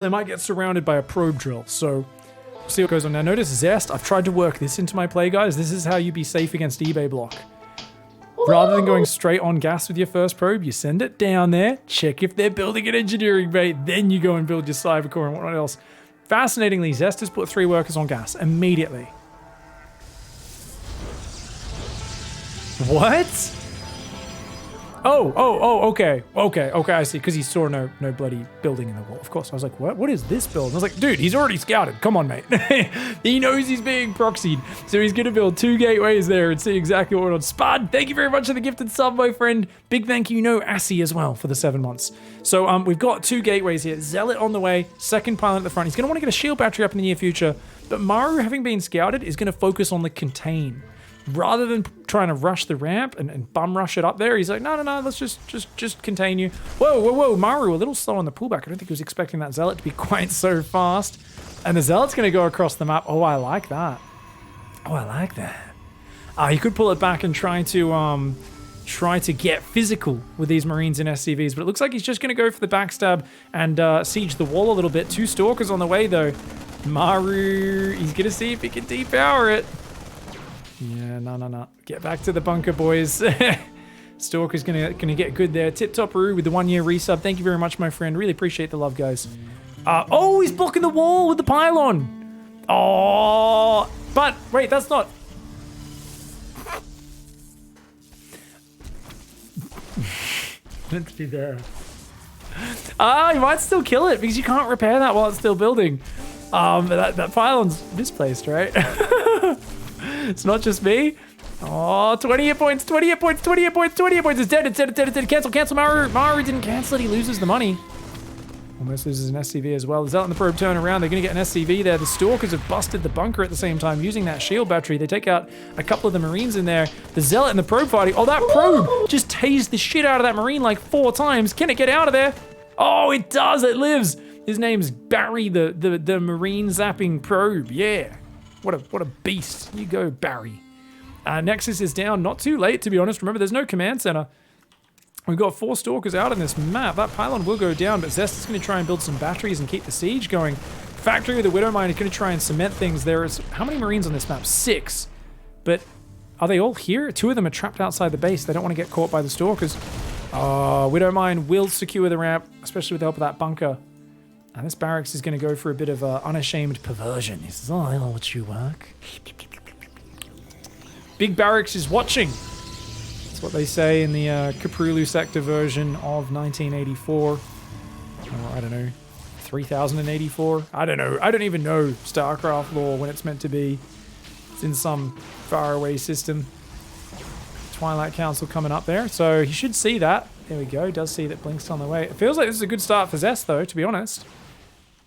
they might get surrounded by a probe drill. So we'll see what goes on. Now notice Zest, I've tried to work this into my play, guys. This is how you be safe against eBay block. Rather than going straight on gas with your first probe, you send it down there, check if they're building an engineering bait, then you go and build your cyber core and whatnot else. Fascinatingly, Zest has put 3 workers on gas immediately. What? Okay, I see, because he saw no bloody building in the wall. Of course, I was like, what is this build? I was like, dude, he's already scouted. Come on, mate. He knows he's being proxied, so he's going to build 2 gateways there and see exactly what we're on. Spud, thank you very much for the gifted sub, my friend. Big thank you, Assy as well for the 7 months. So we've got 2 gateways here. Zealot on the way, second pilot at the front. He's going to want to get a shield battery up in the near future, but Maru, having been scouted, is going to focus on the contain. Rather than trying to rush the ramp and bum rush it up there, he's like, no, let's just contain you. Whoa, Maru, a little slow on the pullback. I don't think he was expecting that Zealot to be quite so fast. And the Zealot's going to go across the map. Oh, I like that. He could pull it back and try to get physical with these Marines in SCVs, but it looks like he's just going to go for the backstab and siege the wall a little bit. 2 Stalkers on the way, though. Maru, he's going to see if he can depower it. Yeah, no. Get back to the bunker, boys. Stalker's gonna get good there. Tip Top Roo with the 1-year resub. Thank you very much, my friend. Really appreciate the love, guys. Oh, he's blocking the wall with the pylon. Oh, but wait, that's not. Meant to be there. You might still kill it because you can't repair that while it's still building. That pylon's misplaced, right? It's not just me. Oh, 20 hit points. It's dead. It's dead. Cancel. Maru didn't cancel it. He loses the money. Almost loses an SCV as well. The Zealot and the probe turn around. They're going to get an SCV there. The Stalkers have busted the bunker at the same time using that shield battery. They take out a couple of the Marines in there. The Zealot and the probe fighting. Oh, that probe just tased the shit out of that Marine like 4 times. Can it get out of there? Oh, it does. It lives. His name's Barry, the Marine zapping probe. Yeah. What a beast. You go, Barry. Nexus is down. Not too late, to be honest. Remember, there's no command center. We've got 4 Stalkers out on this map. That pylon will go down, but Zest is going to try and build some batteries and keep the siege going. Factory with the Widowmine is going to try and cement things. There is... How many Marines on this map? 6. But are they all here? 2 of them are trapped outside the base. They don't want to get caught by the Stalkers. Widowmine will secure the ramp, especially with the help of that bunker. And this barracks is going to go for a bit of unashamed perversion. He says, I know what you work. Big Barracks is watching. That's what they say in the Caprulu sector version of 1984. Or, I don't know, 3084? I don't know. I don't even know StarCraft lore when it's meant to be. It's in some faraway system. Twilight Council coming up there. So he should see that. There we go. Does see that Blink's on the way. It feels like this is a good start for Zest, though, to be honest.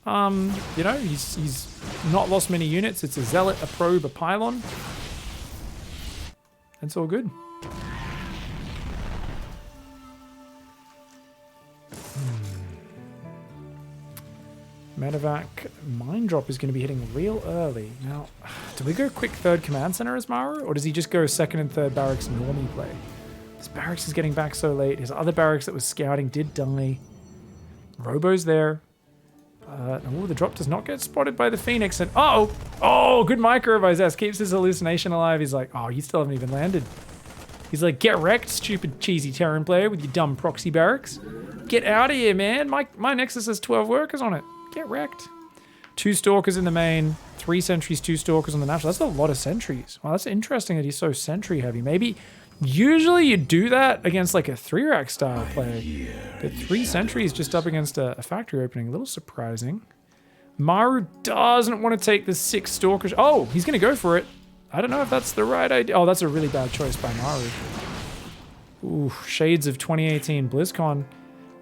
You know, he's not lost many units. It's a Zealot, a probe, a pylon. It's all good. Medevac mine drop is going to be hitting real early. Now, do we go quick 3rd command center as Maru, or does he just go 2nd and 3rd barracks normally play? This barracks is getting back so late. His other barracks that was scouting did die. Robo's there. Oh, the drop does not get spotted by the Phoenix. And oh, good micro by Zest. Keeps his hallucination alive. He's like, oh, you still haven't even landed. He's like, get wrecked, stupid cheesy Terran player with your dumb proxy barracks. Get out of here, man. My Nexus has 12 workers on it. Get wrecked. 2 Stalkers in the main, 3 sentries, 2 Stalkers on the national. That's a lot of sentries. Wow, that's interesting that he's so sentry heavy. Maybe usually you do that against like a 3-rack style player. But 3 sentries just up against a factory opening. A little surprising. Maru doesn't want to take the 6 Stalkers. Oh, he's going to go for it. I don't know if that's the right idea. Oh, that's a really bad choice by Maru. Ooh, shades of 2018 BlizzCon.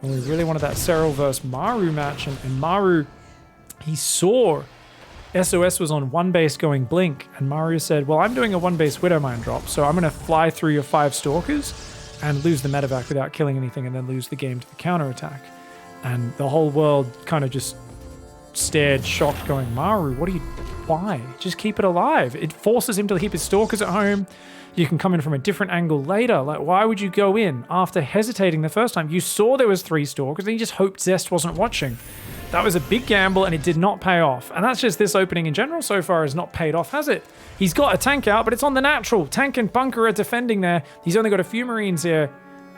When we really wanted that Serral versus Maru match. And Maru, he saw SOS was on 1 base going Blink. And Maru said, well, I'm doing a 1 base Widowmine drop. So I'm going to fly through your 5 Stalkers and lose the medevac without killing anything and then lose the game to the counterattack. And the whole world kind of just stared shocked going, Maru, why? Just keep it alive. It forces him to keep his Stalkers at home. You can come in from a different angle later. Like, why would you go in after hesitating the first time? You saw there was 3 Stalkers and you just hoped Zest wasn't watching. That was a big gamble and it did not pay off. And that's just this opening in general so far has not paid off, has it? He's got a tank out, but it's on the natural. Tank and bunker are defending there. He's only got a few Marines here.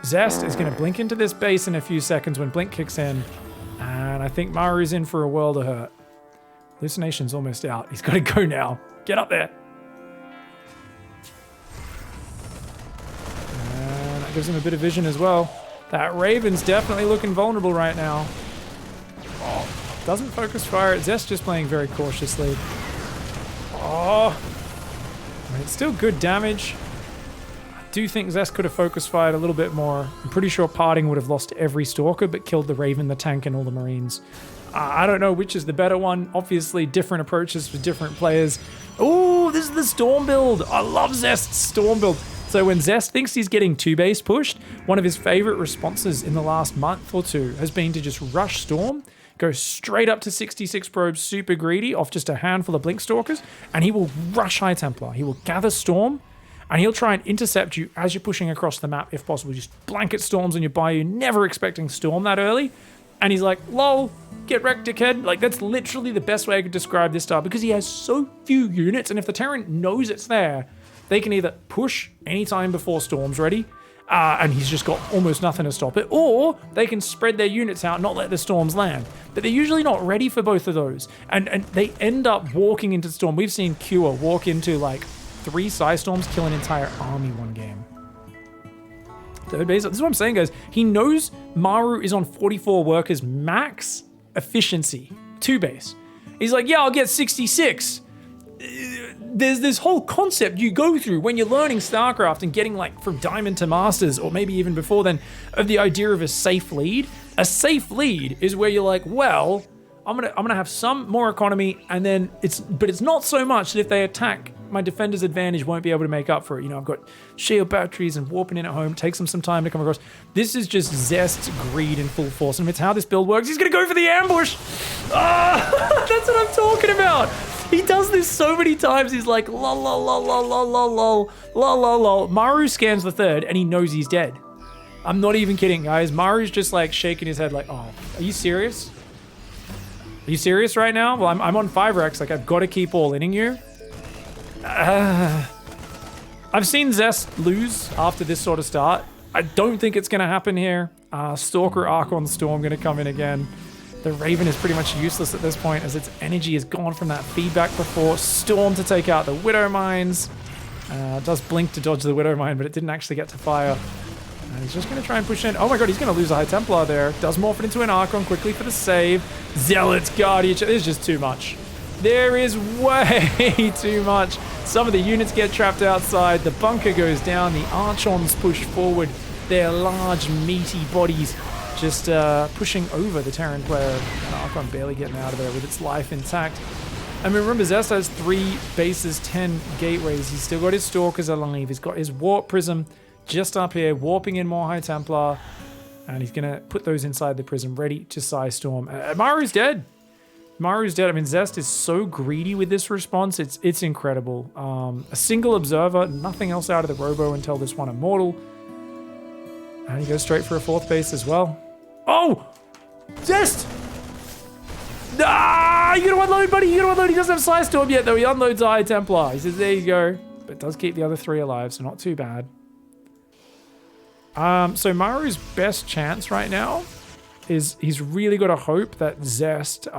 Zest is going to blink into this base in a few seconds when blink kicks in. And I think Maru's in for a world of hurt. Hallucination's almost out. He's got to go now. Get up there. And that gives him a bit of vision as well. That Raven's definitely looking vulnerable right now. Oh, doesn't focus fire. Zest just playing very cautiously. Oh, I mean, it's still good damage. I do think Zest could have focus fired a little bit more. I'm pretty sure Parting would have lost every Stalker, but killed the Raven, the tank, and all the Marines. I don't know which is the better one. Obviously, different approaches for different players. Oh, this is the Storm build. I love Zest's Storm build. So when Zest thinks he's getting 2-base pushed, one of his favorite responses in the last month or two has been to just rush Storm, go straight up to 66 probes, super greedy, off just a handful of Blink Stalkers, and he will rush High Templar. He will gather Storm, and he'll try and intercept you as you're pushing across the map, if possible. Just blanket Storms on your bayou, never expecting Storm that early. And he's like, lol, get wrecked, dickhead. Like, that's literally the best way I could describe this style, because he has so few units, and if the Terran knows it's there, they can either push anytime before Storm's ready, and he's just got almost nothing to stop it, or they can spread their units out, not let the Storms land. But they're usually not ready for both of those, and they end up walking into Storm. We've seen Cure walk into like 3 Storms, kill an entire army one game. Third base, this is what I'm saying, guys. He knows Maru is on 44 workers max efficiency, 2-base. He's like, yeah, I'll get 66. There's this whole concept you go through when you're learning StarCraft and getting like from Diamond to Masters, or maybe even before then, of the idea of a safe lead. A safe lead is where you're like, well, I'm gonna have some more economy, and then it's not so much that if they attack, my defender's advantage won't be able to make up for it. You know, I've got shield batteries and warping in at home. Takes them some time to come across. This is just Zest's greed in full force, and it's how this build works. He's gonna go for the ambush. Ah, that's what I'm talking about. He does this so many times. He's like, lol, lol, lol, lol, lol, lol, lol, lol, lol, lol. Maru scans the third, and he knows he's dead. I'm not even kidding, guys. Maru's just like shaking his head like, oh, are you serious? Are you serious right now? Well, I'm on 5-Rex. Like, I've got to keep all-inning you. I've seen Zest lose after this sort of start. I don't think it's going to happen here. Stalker Archon Storm going to come in again. The Raven is pretty much useless at this point, as its energy is gone from that feedback before. Storm to take out the Widow Mines. Does blink to dodge the Widow Mine, but it didn't actually get to fire. And he's just going to try and push in. Oh my god, he's going to lose a High Templar there. Does morph it into an Archon quickly for the save. Zealots Guardian. There's just too much. There is way too much. Some of the units get trapped outside. The bunker goes down. The Archons push forward. Their large, meaty bodies just pushing over the Terran player. And Archon barely getting out of there with its life intact. I mean, remember, Zest has 3 bases, 10 gateways. He's still got his Stalkers alive. He's got his Warp Prism just up here, warping in more High Templar. And he's going to put those inside the prism, ready to Storm. Maru's dead. Maru's dead. I mean, Zest is so greedy with this response. It's incredible. A single observer, nothing else out of the Robo until this one Immortal. And he goes straight for a 4th base as well. Oh! Zest! Ah! You gotta unload, buddy! You gotta unload! He doesn't have Sly Storm yet, though. He unloads a High Templar. He says, there you go. But does keep the other 3 alive, so not too bad. So Maru's best chance right now is he's really got to hope that Zest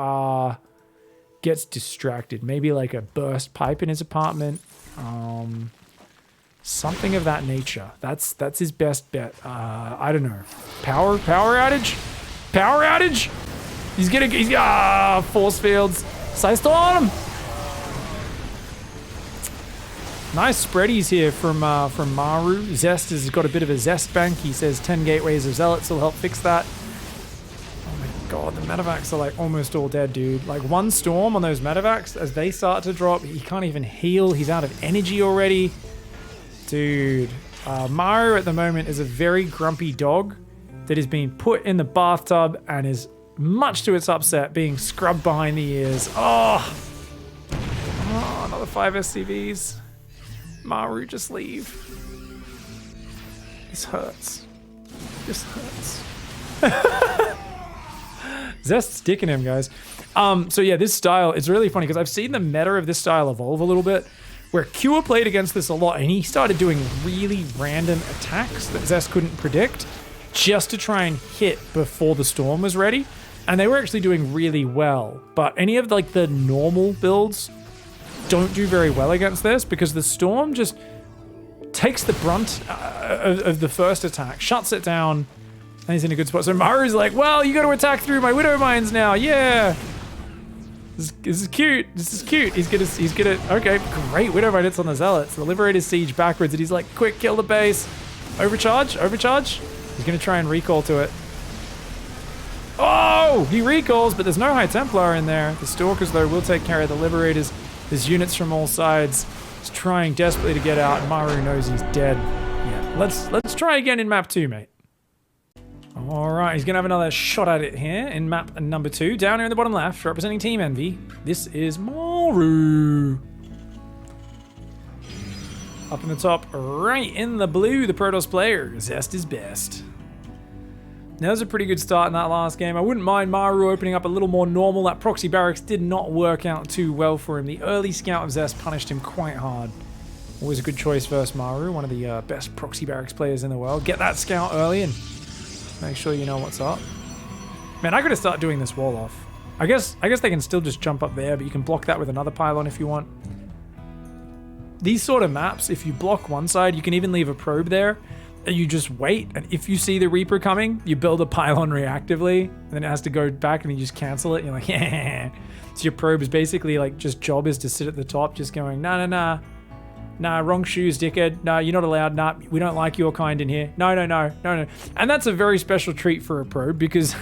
gets distracted. Maybe like a burst pipe in his apartment. Something of that nature. That's his best bet. I don't know. Power outage? Power outage? He's force fields. Storm! Nice spreadies here from Maru. Zest has got a bit of a Zest bank. He says 10 gateways of Zealots will help fix that. Oh my god, the medevacs are like almost all dead, dude. Like 1 Storm on those medevacs, as they start to drop, he can't even heal. He's out of energy already. Dude, Maru at the moment is a very grumpy dog that is being put in the bathtub and is, much to its upset, being scrubbed behind the ears. Oh, another 5 SCVs. Maru, just leave. This hurts. This hurts. Zest's sticking him, guys. So yeah, this style, it's really funny because I've seen the meta of this style evolve a little bit, where Cure played against this a lot, and he started doing really random attacks that Zest couldn't predict just to try and hit before the storm was ready. And they were actually doing really well. But any of like the normal builds don't do very well against this because the storm just takes the brunt of the first attack, shuts it down, and he's in a good spot. So Maru's like, well, you got to attack through my Widow Mines now. Yeah. This is cute. This is cute. He's gonna, okay, great Widow Mine hits on the Zealots. The Liberator's siege backwards, and he's like, quick, kill the base. Overcharge. He's gonna try and recall to it. Oh, he recalls, but there's no High Templar in there. The Stalkers, though, will take care of the Liberators. There's units from all sides. He's trying desperately to get out, and Maru knows he's dead. Yeah, let's try again in map 2, mate. All right, he's gonna have another shot at it here in map number 2. Down here in the bottom left, representing Team Envy, this is Maru. Up in the top, right in the blue, the Protoss player. Zest is best. That was a pretty good start in that last game. I wouldn't mind Maru opening up a little more normal. That proxy barracks did not work out too well for him. The early scout of Zest punished him quite hard. Always a good choice versus Maru, one of the best proxy barracks players in the world. Get that scout early and make sure you know what's up. Man, I gotta start doing this wall off. I guess they can still just jump up there, but you can block that with another pylon if you want. These sort of maps, if you block one side, you can even leave a probe there. And you just wait, and if you see the Reaper coming, you build a pylon reactively, and then it has to go back, and you just cancel it, and you're like, yeah. So your probe is basically like, just job is to sit at the top, just going, nah, wrong shoes, dickhead. No, you're not allowed. Nah, we don't like your kind in here. No. And that's a very special treat for a probe, because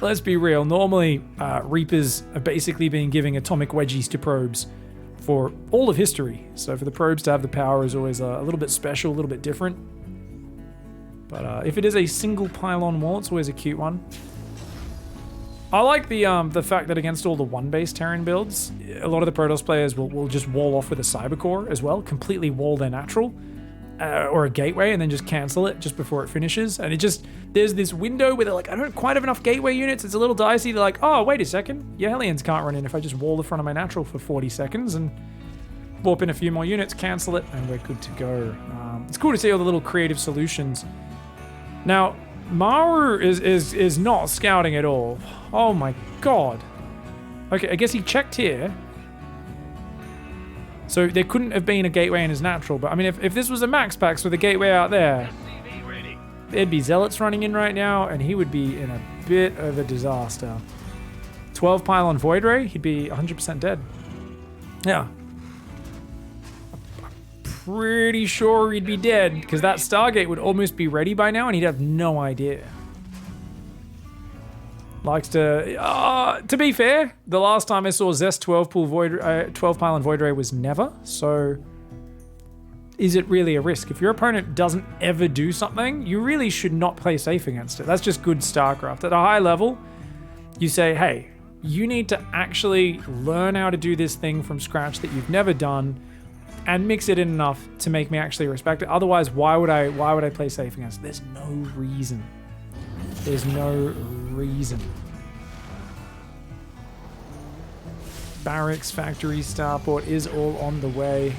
let's be real, normally Reapers are basically being giving atomic wedgies to probes for all of history. So for the probes to have the power is always a little bit special, a little bit different. But if it is a single pylon wall, it's always a cute one. I like the fact that against all the one-base Terran builds, a lot of the Protoss players will just wall off with a Cyber Core as well, completely wall their natural, or a gateway, and then just cancel it just before it finishes. And it just, there's this window where they're like, I don't quite have enough gateway units, it's a little dicey. They're like, oh, wait a second, your Hellions can't run in if I just wall the front of my natural for 40 seconds and warp in a few more units, cancel it, and we're good to go. It's cool to see all the little creative solutions. Now, Maru is not scouting at all. Oh my god. Okay, I guess he checked here. So there couldn't have been a gateway in his natural, but I mean, if this was a Max Pax with a gateway out there, there'd be Zealots running in right now, and he would be in a bit of a disaster. 12 pylon Void Ray, he'd be 100% dead. Yeah. Pretty sure he'd be dead, because that Stargate would almost be ready by now and he'd have no idea. Likes to be fair, the last time I saw Zest 12 pylon Void Ray was never, so is it really a risk? If your opponent doesn't ever do something, you really should not play safe against it. That's just good StarCraft. At a high level, you say, hey, you need to actually learn how to do this thing from scratch that you've never done, and mix it in enough to make me actually respect it. Otherwise, why would I play safe against it? There's no reason. There's no reason. Barracks, factory, starport is all on the way.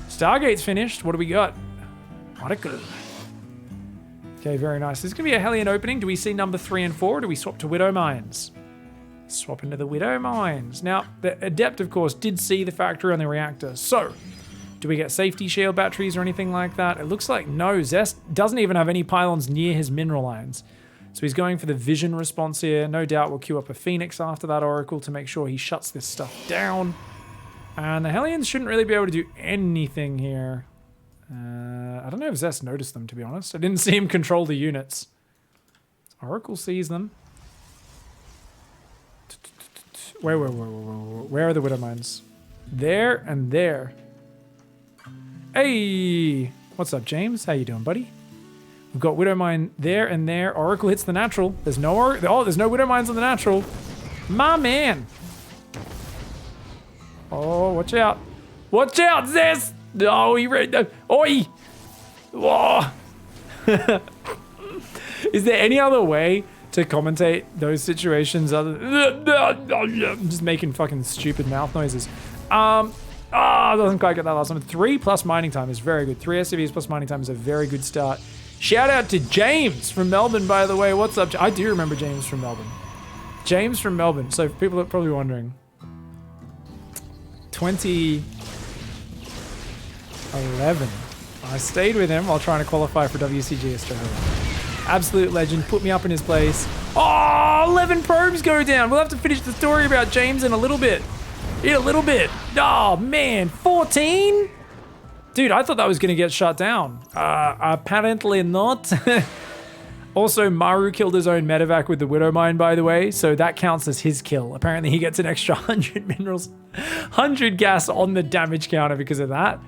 Stargate's finished. What do we got? Article. Okay, very nice. This is going to be a Hellion opening. Do we see number 3 and 4, or do we swap to Widow Mines? Swap into the Widow Mines. Now, the Adept, of course, did see the factory on the reactor. So, do we get safety shield batteries or anything like that? It looks like no. Zest doesn't even have any pylons near his mineral lines. So he's going for the vision response here. No doubt we'll queue up a Phoenix after that Oracle to make sure he shuts this stuff down. And the Hellions shouldn't really be able to do anything here. I don't know if Zest noticed them, to be honest. I didn't see him control the units. Oracle sees them. Where are the Widow Mines? There and there. Hey! What's up, James? How you doing, buddy? We've got Widow Mine there and there. Oracle hits the natural. There's no there's no Widow Mines on the natural. My man! Oh, watch out. Watch out, Zest! Oh, he read. Oi! Whoa! Is there any other way to commentate those situations. I'm just making fucking stupid mouth noises. Doesn't quite get that last one. 3 plus mining time is very good. 3 SCVs plus mining time is a very good start. Shout out to James from Melbourne, by the way. What's up? I do remember James from Melbourne. James from Melbourne. So people are probably wondering. 2011. I stayed with him while trying to qualify for WCG Australia. Absolute legend. Put me up in his place. Oh, 11 probes go down. We'll have to finish the story about James in a little bit. Oh, man. 14? Dude, I thought that was going to get shut down. Apparently not. Also, Maru killed his own medevac with the Widow Mine, by the way, so that counts as his kill. Apparently, he gets an extra 100 minerals, 100 gas on the damage counter because of that.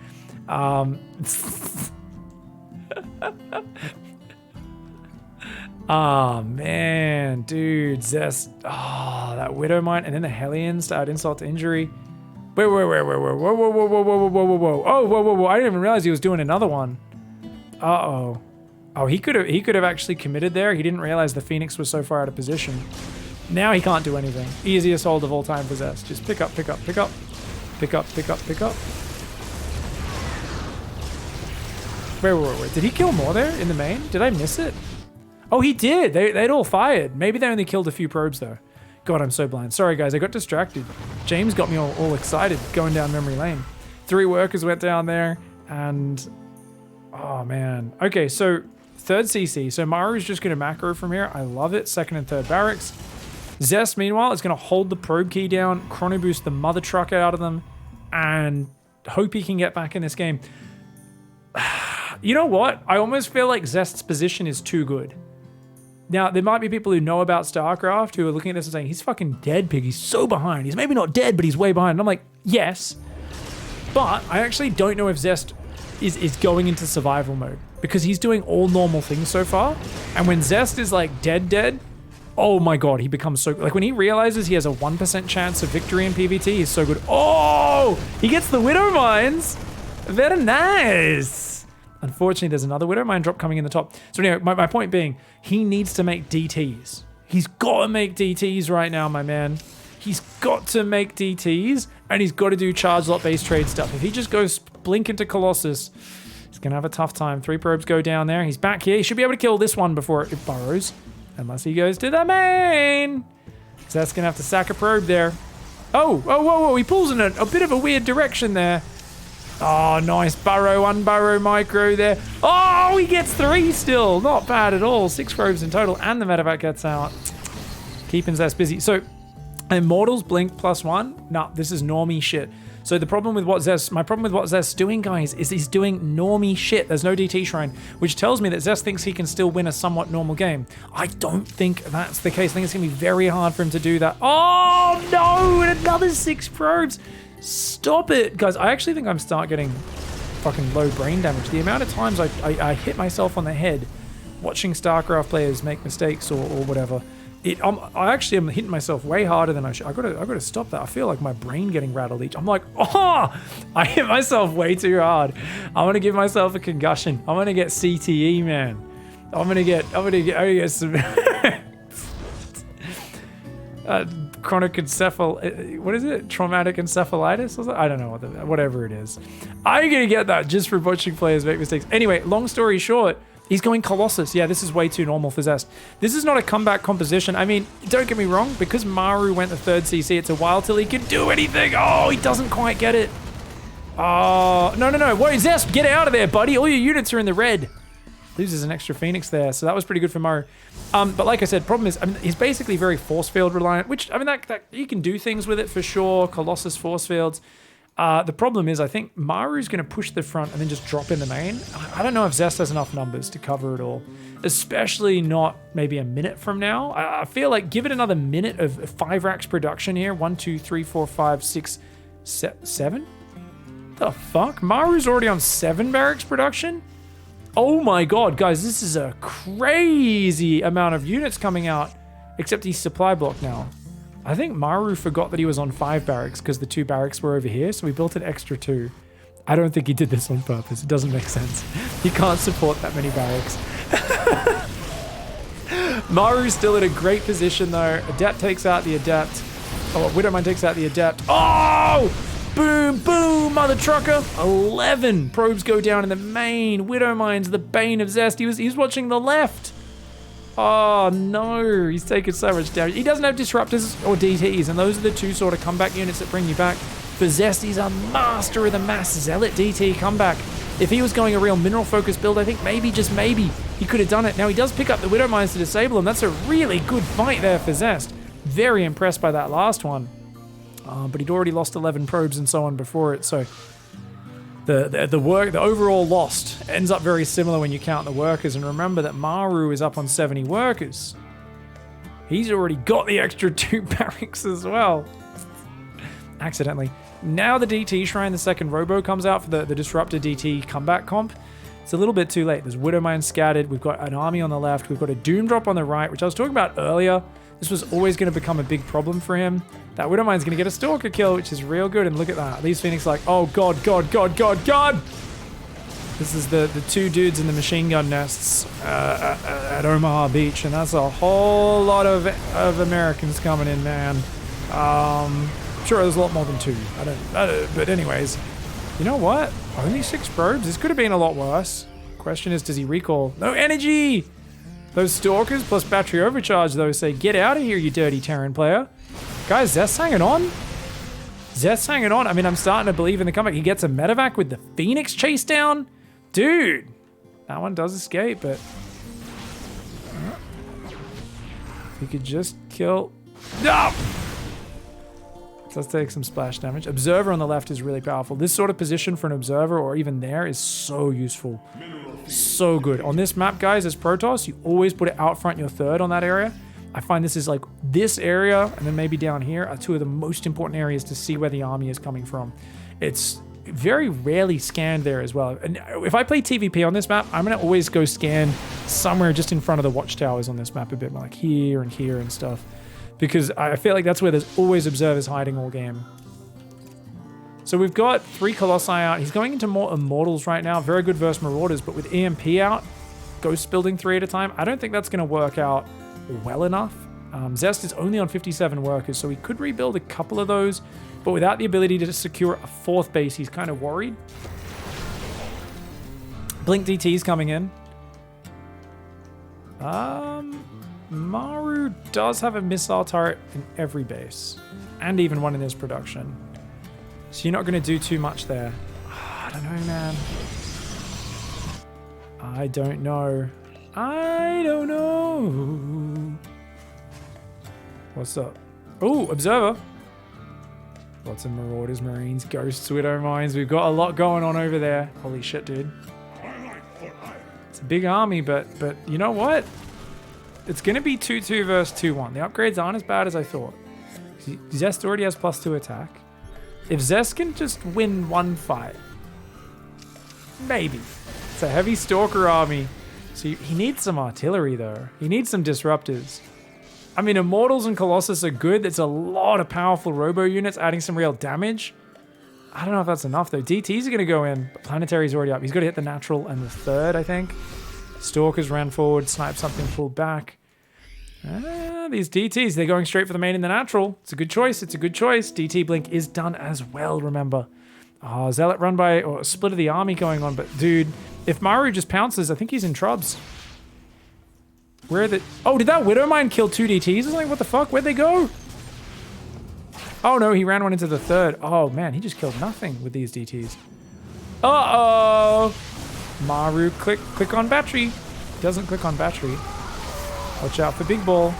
Oh, man, dude, Zest. Oh, that Widow Mine, and then the Hellions to add insult to injury. Wait, whoa. Oh, whoa. I didn't even realize he was doing another one. Uh-oh. Oh, he could have actually committed there. He didn't realize the Phoenix was so far out of position. Now he can't do anything. Easiest hold of all time for Zest. Just pick up. Wait. Did he kill more there in the main? Did I miss it? Oh, he did. They'd all fired. Maybe they only killed a few probes though. God, I'm so blind. Sorry guys, I got distracted. James got me all excited going down memory lane. 3 workers went down there and... Oh man. Okay, so... 3rd CC. So Maru's just going to macro from here. I love it. 2nd and 3rd barracks. Zest, meanwhile, is going to hold the probe key down, chrono boost the mother truck out of them, and hope he can get back in this game. You know what? I almost feel like Zest's position is too good. Now, there might be people who know about StarCraft who are looking at this and saying, he's fucking dead, Pig. He's so behind. He's maybe not dead, but he's way behind. And I'm like, yes. But I actually don't know if Zest is going into survival mode because he's doing all normal things so far. And when Zest is like dead, oh my God, he becomes so... Like when he realizes he has a 1% chance of victory in PvT, he's so good. Oh, he gets the Widow Mines. Very nice. Unfortunately, there's another Widow Mine drop coming in the top. So anyway, my point being, he needs to make DTs. He's got to make DTs right now, my man. He's got to make DTs, and he's got to do charge lot based trade stuff. If he just goes blink into Colossus, he's going to have a tough time. 3 probes go down there. He's back here. He should be able to kill this one before it burrows, unless he goes to the main. So that's going to have to sack a probe there. Oh, whoa. He pulls in a bit of a weird direction there. Oh, nice burrow, unburrow micro there. Oh, he gets 3 still. Not bad at all. 6 probes in total, and the medevac gets out. Keeping Zest busy. So, Immortals blink +1. Nah, this is normie shit. So my problem with what Zest's doing, guys, is he's doing normie shit. There's no DT shrine, which tells me that Zest thinks he can still win a somewhat normal game. I don't think that's the case. I think it's gonna be very hard for him to do that. Oh no, and another 6 probes. Stop it, guys. I actually think I'm start getting fucking low brain damage. The amount of times I hit myself on the head watching StarCraft players make mistakes or whatever. I actually am hitting myself way harder than I should. I gotta stop that. I feel like my brain getting rattled each. I'm like, oh, I hit myself way too hard. I'm gonna give myself a concussion. I'm gonna get CTE, man. I'm gonna get some chronic encephal. What is it? Traumatic encephalitis? I don't know whatever it is. I'm gonna get that just for watching players make mistakes. Anyway, long story short. He's going Colossus. Yeah, this is way too normal for Zest. This is not a comeback composition. I mean, don't get me wrong. Because Maru went the 3rd CC, it's a while till he can do anything. Oh, he doesn't quite get it. Oh, no. Wait, Zest, get out of there, buddy. All your units are in the red. Loses an extra Phoenix there. So that was pretty good for Maru. But like I said, problem is, I mean, he's basically very force field reliant, which, I mean, that you can do things with it for sure. Colossus force fields. The problem is, I think Maru's going to push the front and then just drop in the main. I don't know if Zest has enough numbers to cover it all, especially not maybe a minute from now. I feel like give it another minute of 5 racks production here. 1, 2, 3, 4, 5, 6, 7? The fuck? Maru's already on 7 barracks production? Oh my God, guys, this is a crazy amount of units coming out, except he's supply blocked now. I think Maru forgot that he was on 5 barracks because the 2 barracks were over here, so we built an extra 2. I don't think he did this on purpose. It doesn't make sense. He can't support that many barracks. Maru's still in a great position though. Adept takes out the Adept. Oh, Widowmine takes out the Adept. Oh! Boom, boom, mother trucker. 11 probes go down in the main. Widowmine's the bane of Zest. He's watching the left. Oh no, he's taking so much damage. He doesn't have disruptors or DTs, and those are the two sort of comeback units that bring you back. For Zest, he's a master of the mass Zealot DT comeback. If he was going a real mineral focused build, I think maybe, just maybe, he could have done it. Now he does pick up the Widowmines to disable him. That's a really good fight there for Zest. Very impressed by that last one. But he'd already lost 11 probes and so on before it, so the overall lost ends up very similar when you count the workers. And remember that Maru is up on 70 workers. He's already got the extra 2 barracks as well. Accidentally. Now the DT Shrine, the second Robo, comes out for the Disruptor DT comeback comp. It's a little bit too late. There's Widowmine scattered. We've got an army on the left. We've got a Doom Drop on the right, which I was talking about earlier. This was always going to become a big problem for him. That Widowmine's going to get a Stalker kill, which is real good. And look at that. These Phoenix like, oh god, god, god, god, god! This is the 2 dudes in the machine gun nests at Omaha Beach. And that's a whole lot of Americans coming in, man. Sure, there's a lot more than 2. I don't, but anyways. You know what? Only 6 probes? This could have been a lot worse. Question is, does he recall? No energy! Those Stalkers plus battery overcharge, though, say, get out of here, you dirty Terran player. Guys, Zest's hanging on. Zest's hanging on. I mean, I'm starting to believe in the comeback. He gets a medevac with the Phoenix chase down. Dude. That one does escape, but... he could just kill... No! So let's take some splash damage. Observer on the left is really powerful. This sort of position for an Observer, or even there, is so useful. So good. On this map, guys, as Protoss, you always put it out front your third on that area. I find this is like, this area, and then maybe down here, are 2 of the most important areas to see where the army is coming from. It's very rarely scanned there as well. And if I play TvP on this map, I'm going to always go scan somewhere just in front of the watchtowers on this map a bit more, like here and stuff. Because I feel like that's where there's always observers hiding all game. So we've got 3 Colossi out. He's going into more Immortals right now. Very good versus Marauders, but with EMP out, Ghost building 3 at a time, I don't think that's going to work out well enough. Zest is only on 57 workers, so he could rebuild a couple of those, but without the ability to secure a 4th base, he's kind of worried. Blink DT's coming in. Maru does have a missile turret in every base, and even one in his production. So you're not going to do too much there. I don't know, man. I don't know. I don't know. What's up? Oh, Observer. Lots of Marauders, Marines, Ghosts, Widow Mines. We've got a lot going on over there. Holy shit, dude. It's a big army, but you know what? It's going to be 2-2 versus 2-1. The upgrades aren't as bad as I thought. Zest already has +2 attack. If Zest can just win one fight, maybe. It's a heavy Stalker army. So he needs some artillery, though. He needs some disruptors. I mean, Immortals and Colossus are good. There's a lot of powerful Robo units adding some real damage. I don't know if that's enough, though. DTs are going to go in, but Planetary's already up. He's got to hit the natural and the 3rd, I think. Stalkers ran forward, sniped something, pulled back. These DTs, they're going straight for the main in the natural. It's a good choice. It's a good choice. DT Blink is done as well, remember. Oh, Zealot run by, or a split of the army going on. But, dude, if Maru just pounces, I think he's in trubs. Where are the... Oh, did that Widowmine kill 2 DTs? I was like, what the fuck? Where'd they go? Oh, no, he ran one into the 3rd. Oh, man, he just killed nothing with these DTs. Uh-oh. Maru, click on battery. Doesn't click on battery. Watch out for big ball.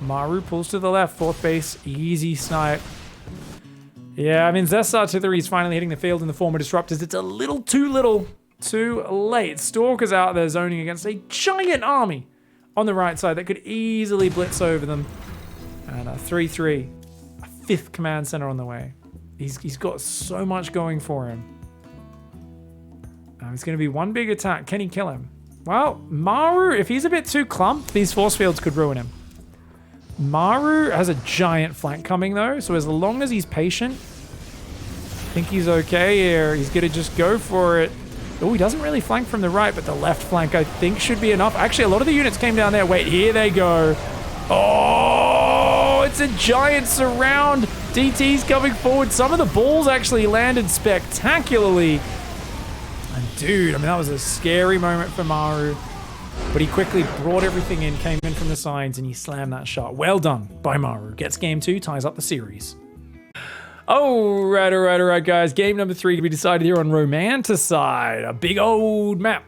Maru pulls to the left. 4th base. Easy snipe. Yeah, I mean, Zest's artillery is finally hitting the field in the form of disruptors. It's a little too late. Stalker's out there zoning against a giant army on the right side that could easily blitz over them. And a 3-3. A 5th command center on the way. He's got so much going for him. It's going to be one big attack. Can he kill him? Well, Maru, if he's a bit too clump, these force fields could ruin him. Maru has a giant flank coming, though, so as long as he's patient, I think he's okay here. He's going to just go for it. Oh, he doesn't really flank from the right, but the left flank, I think, should be enough. Actually, a lot of the units came down there. Wait, here they go. Oh, it's a giant surround. DT's coming forward. Some of the balls actually landed spectacularly. And dude, I mean, that was a scary moment for Maru. But he quickly brought everything in, came in from the sides, and he slammed that shot. Well done by Maru. Gets game 2, ties up the series. All right, guys. Game number 3 to be decided here on Romanticide. A big old map.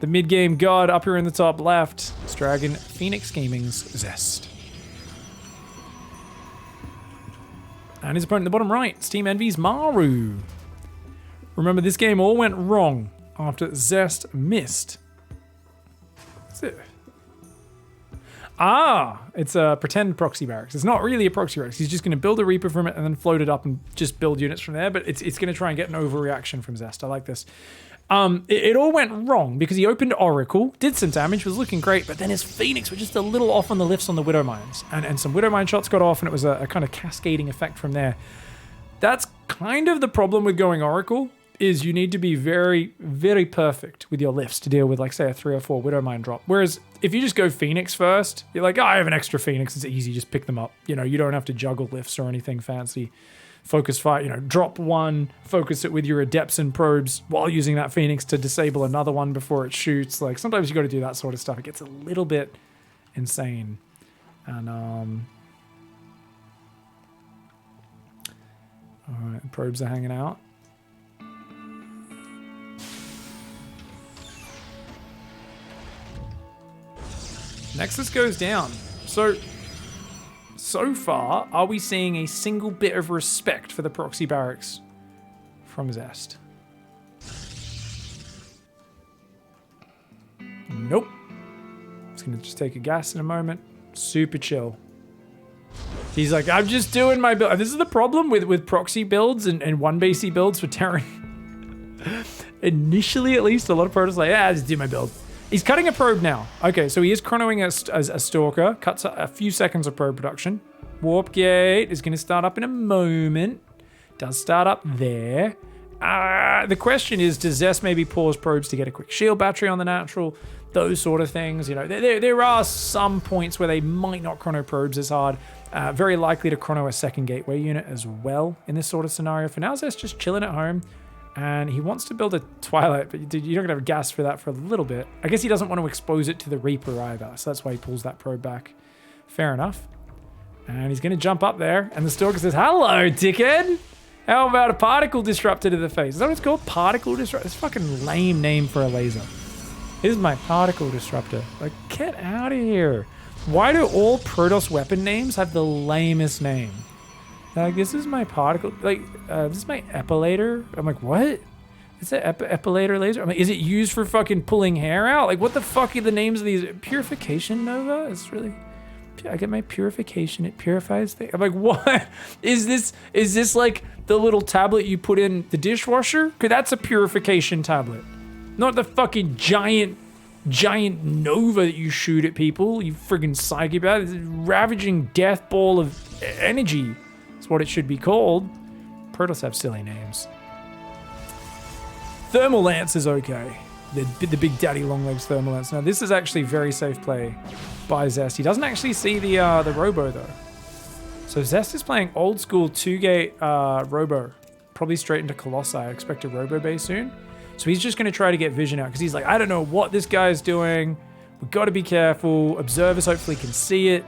The mid-game god up here in the top left. It's Dragon Phoenix Gaming's Zest. And his opponent in the bottom right, Steam Envy's Maru. Remember, this game all went wrong after Zest missed. What's it? Ah, it's a pretend proxy barracks. It's not really a proxy barracks. He's just going to build a Reaper from it and then float it up and just build units from there. But it's going to try and get an overreaction from Zest. I like this. It all went wrong because he opened Oracle, did some damage, was looking great, but then his Phoenix were just a little off on the lifts on the Widow Mines. And some Widow Mine shots got off, and it was a kind of cascading effect from there. That's kind of the problem with going Oracle, is you need to be very, very perfect with your lifts to deal with, like, say, a 3 or 4 Widow Mine drop. Whereas if you just go Phoenix first, you're like, oh, I have an extra Phoenix, it's easy, just pick them up. You know, you don't have to juggle lifts or anything fancy. Focus fire, you know, drop one, focus it with your Adepts and Probes while using that Phoenix to disable another one before it shoots. Like, sometimes you got to do that sort of stuff. It gets a little bit insane. And, all right, Probes are hanging out. Nexus goes down. So far, are we seeing a single bit of respect for the proxy barracks from Zest? Nope. It's going to just take a gas in a moment. Super chill. He's like, I'm just doing my build. This is the problem with proxy builds and 1BC builds for Terran. Initially, at least, a lot of pros are like, yeah, just do my build. He's cutting a probe now. Okay, so he is chronoing a stalker. Cuts a few seconds of probe production. Warp gate is going to start up in a moment. Does start up there. The question is, does Zest maybe pause probes to get a quick shield battery on the natural? Those sort of things. You know, there are some points where they might not chrono probes as hard. Very likely to chrono a second gateway unit as well in this sort of scenario. For now, Zest just chilling at home. And he wants to build a Twilight, but you're not going to have gas for that for a little bit. I guess he doesn't want to expose it to the Reaper either, so that's why he pulls that probe back. Fair enough. And he's going to jump up there, and the Stalker says, hello, dickhead! How about a Particle Disruptor to the face? Is that what it's called? Particle Disruptor? It's a fucking lame name for a laser. Here's my Particle Disruptor. Like, get out of here. Why do all Protoss weapon names have the lamest name? Like, this is my particle, like, this is my epilator. I'm like, what? It's an epilator laser? I'm like, is it used for fucking pulling hair out? Like, what the fuck are the names of these? Purification Nova? It's really, I get my purification, it purifies things. I'm like, what? Is this like the little tablet you put in the dishwasher? Cause that's a purification tablet. Not the fucking giant Nova that you shoot at people, you friggin' psychopath. It's a ravaging death ball of energy. That's what it should be called. Protoss have silly names. Thermal Lance is okay. The big daddy long legs Thermal Lance. Now this is actually very safe play by Zest. He doesn't actually see the Robo though. So Zest is playing old school 2-gate Robo. Probably straight into Colossi. I expect a Robo base soon. So he's just going to try to get vision out because he's like, I don't know what this guy's doing. We've got to be careful. Observers hopefully can see it.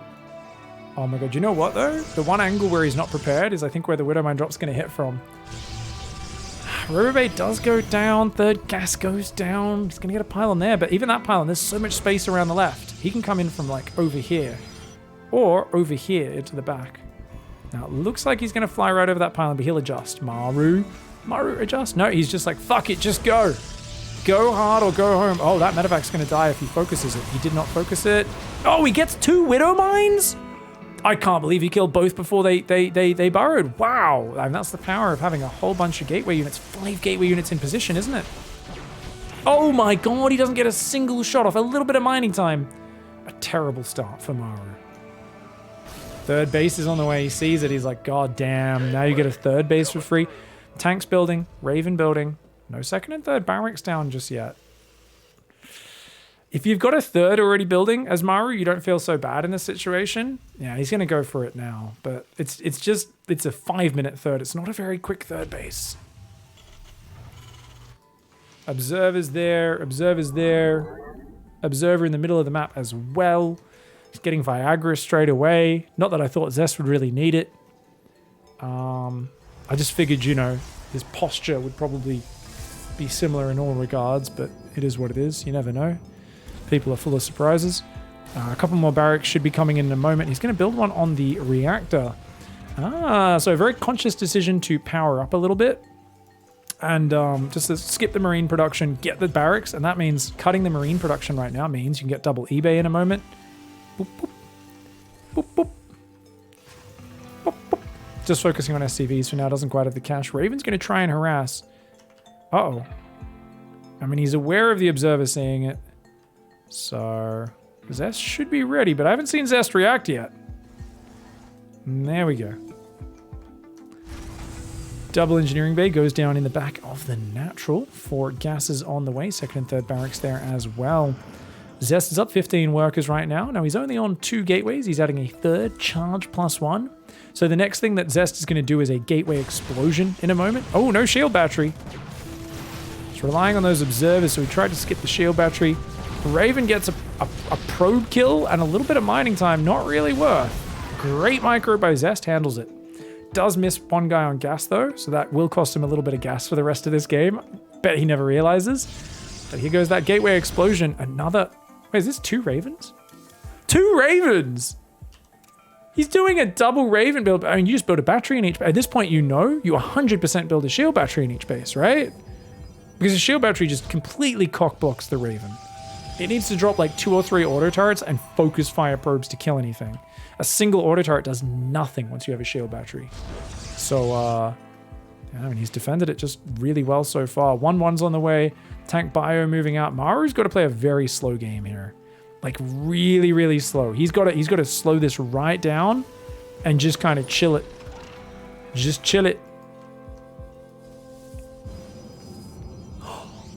Oh my god, you know what though? The one angle where he's not prepared is I think where the Widow Mine drop's going to hit from. Robobait does go down, third gas goes down. He's going to get a pylon there, but even that pylon, there's so much space around the left. He can come in from like over here or over here into the back. Now it looks like he's going to fly right over that pylon, but he'll adjust. Maru adjust? No, he's just like, fuck it, just go. Go hard or go home. Oh, that medevac's going to die if he focuses it. He did not focus it. Oh, he gets 2 Widow Mines? I can't believe he killed both before they burrowed. Wow. And that's the power of having a whole bunch of gateway units. 5 gateway units in position, isn't it? Oh my god, he doesn't get a single shot off. A little bit of mining time. A terrible start for Maru. Third base is on the way. He sees it. He's like, god damn. Now you get a third base for free. Tanks building. Raven building. No second and third barracks down just yet. If you've got a third already building as Maru, you don't feel so bad in this situation. Yeah, he's going to go for it now. But it's a 5-minute third. It's not a very quick third base. Observer's there. Observer's there. Observer in the middle of the map as well. He's getting Viagra straight away. Not that I thought Zest would really need it. I just figured, you know, his posture would probably be similar in all regards, but it is what it is. You never know. People are full of surprises. A couple more barracks should be coming in a moment. He's going to build one on the reactor. So a very conscious decision to power up a little bit. And just to skip the marine production, get the barracks. And that means cutting the marine production right now means you can get double eBay in a moment. Boop, boop. Boop, boop. Boop, boop. Just focusing on SCVs for now. Doesn't quite have the cash. Raven's going to try and harass. Uh-oh. I mean, he's aware of the observer seeing it. So, Zest should be ready, but I haven't seen Zest react yet. There we go. Double engineering bay goes down in the back of the natural. 4 gases on the way. Second and third barracks there as well. Zest is up 15 workers right now. Now he's only on 2 gateways. He's adding a third charge +1. So the next thing that Zest is going to do is a gateway explosion in a moment. Oh, no shield battery. He's relying on those observers, so he tried to skip the shield battery. Raven gets a probe kill and a little bit of mining time. Not really worth. Great micro by Zest. Handles it. Does miss one guy on gas, though, so that will cost him a little bit of gas for the rest of this game. Bet he never realizes. But here goes that gateway explosion. Another... Wait, is this 2 Ravens? 2 Ravens! He's doing a double Raven build. I mean, you just build a battery in each... At this point, you know, you 100% build a shield battery in each base, right? Because the shield battery just completely cock-blocks the Raven. It needs to drop like 2 or 3 auto turrets and focus fire probes to kill anything. A single auto turret does nothing once you have a shield battery. So, I mean, he's defended it just really well so far. 1-1's on the way. Tank Bio moving out. Maru's got to play a very slow game here. Like really, really slow. He's got to slow this right down and just kind of chill it. Just chill it.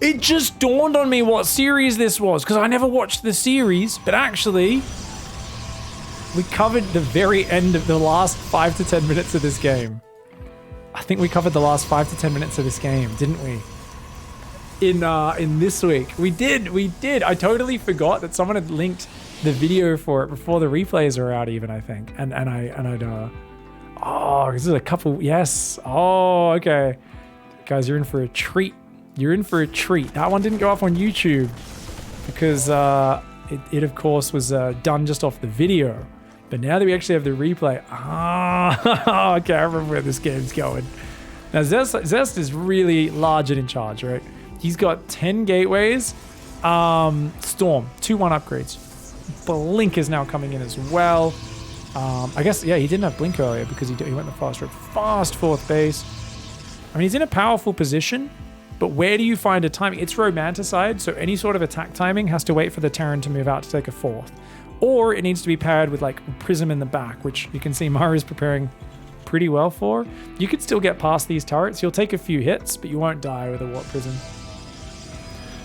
It just dawned on me what series this was, because I never watched the series, but actually, we covered the very end of the last 5 to 10 minutes of this game. I think we covered the last 5 to 10 minutes of this game, didn't we? In this week. We did. I totally forgot that someone had linked the video for it before the replays are out even, I think. Oh, this is a couple, yes. Oh, okay. Guys, you're in for a treat. You're in for a treat. That one didn't go up on YouTube because it of course was done just off the video. But now that we actually have the replay, okay, I remember where this game's going. Now Zest is really large and in charge, right? He's got 10 gateways. Storm, 2-1 upgrades. Blink is now coming in as well. I guess, yeah, he didn't have Blink earlier because he went the fast route. Fast 4th base. I mean, he's in a powerful position. But where do you find a timing? It's romanticized, so any sort of attack timing has to wait for the Terran to move out to take a 4th. Or it needs to be paired with like Prism in the back, which you can see Maru is preparing pretty well for. You could still get past these turrets. You'll take a few hits, but you won't die with a Warp Prism.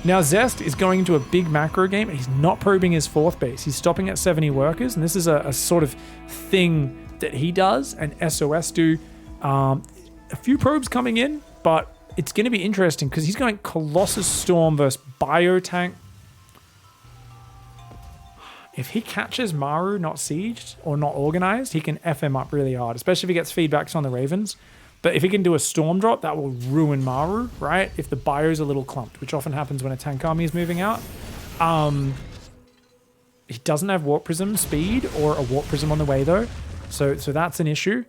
Now Zest is going into a big macro game, and he's not probing his 4th base. He's stopping at 70 workers, and this is a sort of thing that he does and SOS do. A few probes coming in, but it's going to be interesting because he's going Colossus Storm versus Biotank. If he catches Maru not sieged or not organized, he can F him up really hard, especially if he gets feedbacks on the Ravens. But if he can do a Storm drop, that will ruin Maru, right? If the Bio's a little clumped, which often happens when a tank army is moving out. He doesn't have Warp Prism speed or a Warp Prism on the way, though. So that's an issue.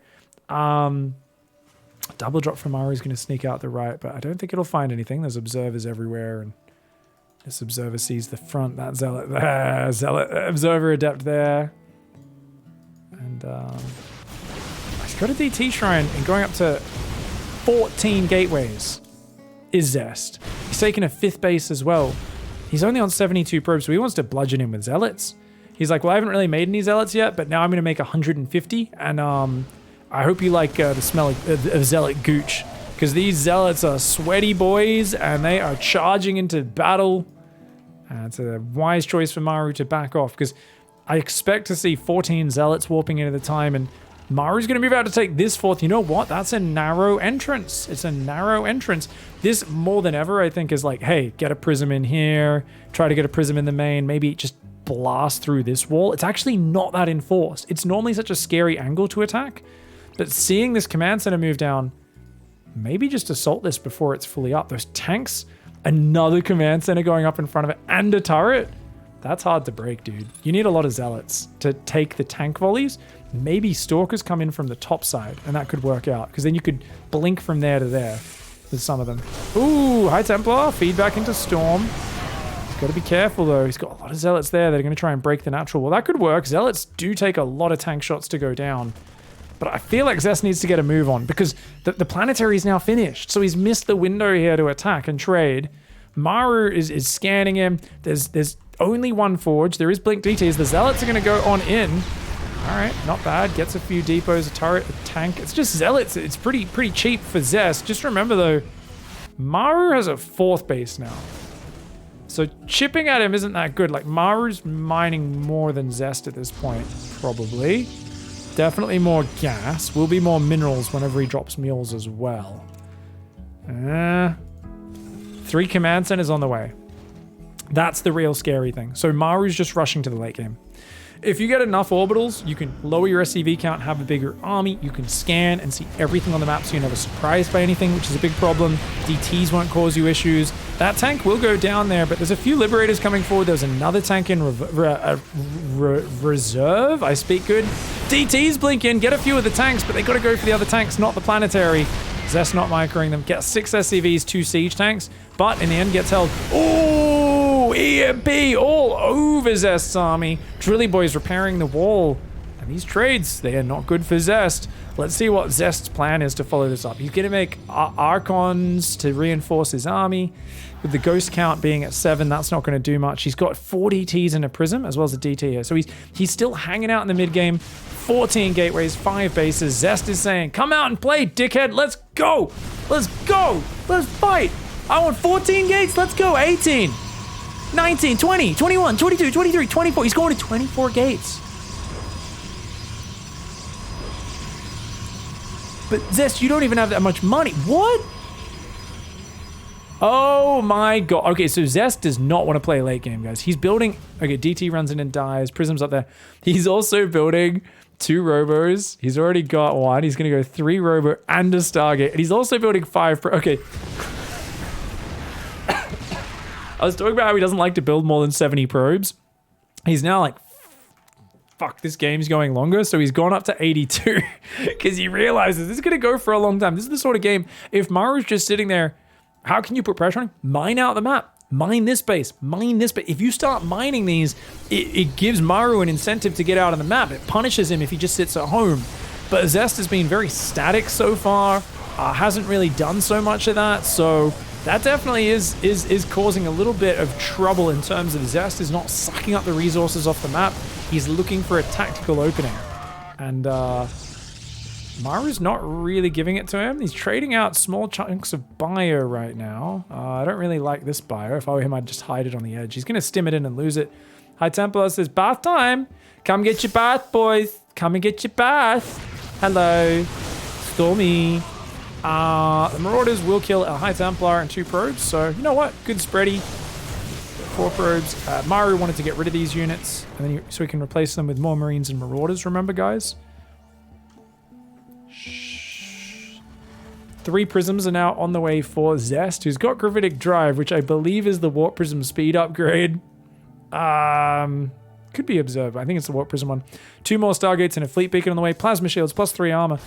Double drop from Maru is going to sneak out the right, but I don't think it'll find anything. There's observers everywhere, and this observer sees the front. That Zealot there. Zealot, observer adept there. And he's got a DT shrine, and going up to 14 gateways is Zest. He's taking a 5th base as well. He's only on 72 probes, so he wants to bludgeon him with Zealots. He's like, well, I haven't really made any Zealots yet, but now I'm going to make 150, and I hope you like the smell of Zealot gooch. because these zealots are sweaty boys and they are charging into battle. It's a wise choice for Maru to back off because I expect to see 14 zealots warping in at a time, and Maru's going to move out to take this fourth. You know what? That's a narrow entrance. It's a narrow entrance. This, more than ever, I think is like, hey, get a prism in here, try to get a prism in the main, maybe just blast through this wall. It's actually not that enforced. It's normally such a scary angle to attack, but seeing this command center move down, maybe just assault this before it's fully up. Those tanks, another command center going up in front of it, and a turret. That's hard to break, dude. You need a lot of zealots to take the tank volleys. Maybe stalkers come in from the top side, and that could work out, because then you could blink from there to there with some of them. Ooh, High Templar, feedback into Storm. He's got to be careful, though. He's got a lot of zealots there that are going to try and break the natural. Well, that could work. Zealots do take a lot of tank shots to go down. But I feel like Zest needs to get a move on, because the planetary is now finished. So he's missed the window here to attack and trade. Maru is scanning him. There's only one forge. There is blink DTs. The zealots are going to go on in. All right, not bad. Gets a few depots, a turret, a tank. It's just zealots. It's pretty cheap for Zest. Just remember, though, Maru has a fourth base now. So chipping at him isn't that good. Like, Maru's mining more than Zest at this point, probably. Definitely more gas. Will be more minerals whenever he drops mules as well. 3 command centers on the way. That's the real scary thing. So Maru's just rushing to the late game. If you get enough orbitals, you can lower your SCV count, have a bigger army, you can scan and see everything on the map so you're never surprised by anything, which is a big problem. DTs won't cause you issues. That tank will go down there, but there's a few Liberators coming forward. There's another tank in reserve. I speak good. DTs blink in, get a few of the tanks, but they got to go for the other tanks, not the planetary. Zest not microing them. Get 6 SCVs, 2 siege tanks, but in the end gets held. Oh, EMP all over Zest's army. Drilly Boy's repairing the wall. And these trades, they are not good for Zest. Let's see what Zest's plan is to follow this up. He's going to make Archons to reinforce his army. With the ghost count being at 7, that's not going to do much. He's got 4 DTs and a prism, as well as a DT here. So he's still hanging out in the mid game. 14 gateways, 5 bases. Zest is saying, come out and play, dickhead. Let's go. Let's go. Let's fight. I want 14 gates. Let's go. 18, 19, 20, 21, 22, 23, 24. He's going to 24 gates. But Zest, you don't even have that much money. What? Oh my god. Okay, so Zest does not want to play late game, guys. He's building... Okay, DT runs in and dies. Prism's up there. He's also building 2 robos. He's already got 1. He's going to go 3 robo and a Stargate. And he's also building 5... Okay. I was talking about how he doesn't like to build more than 70 probes. He's now like... Fuck, this game's going longer. So he's gone up to 82. Because he realizes this is going to go for a long time. This is the sort of game... If Maru's just sitting there... How can you put pressure on him? Mine out the map. Mine this base. Mine this base. If you start mining these, it gives Maru an incentive to get out on the map. It punishes him if he just sits at home. But Zest has been very static so far. Hasn't really done so much of that. So that definitely is causing a little bit of trouble in terms of Zest is not sucking up the resources off the map. He's looking for a tactical opening. And Maru's not really giving it to him. He's trading out small chunks of bio right now. I don't really like this bio. If I were him, I'd just hide it on the edge. He's going to stim it in and lose it. High Templar says, bath time. Come get your bath, boys. Come and get your bath. Hello. Stormy. The Marauders will kill a High Templar and 2 probes. So, you know what? Good spready. 4 probes. Maru wanted to get rid of these units and then so he can replace them with more Marines and Marauders, remember, guys? 3 prisms are now on the way for Zest, who's got Gravitic Drive, which I believe is the Warp Prism speed upgrade. Could be Observer. I think it's the Warp Prism one. 2 more Stargates and a Fleet Beacon on the way. Plasma Shields, plus 3 armor.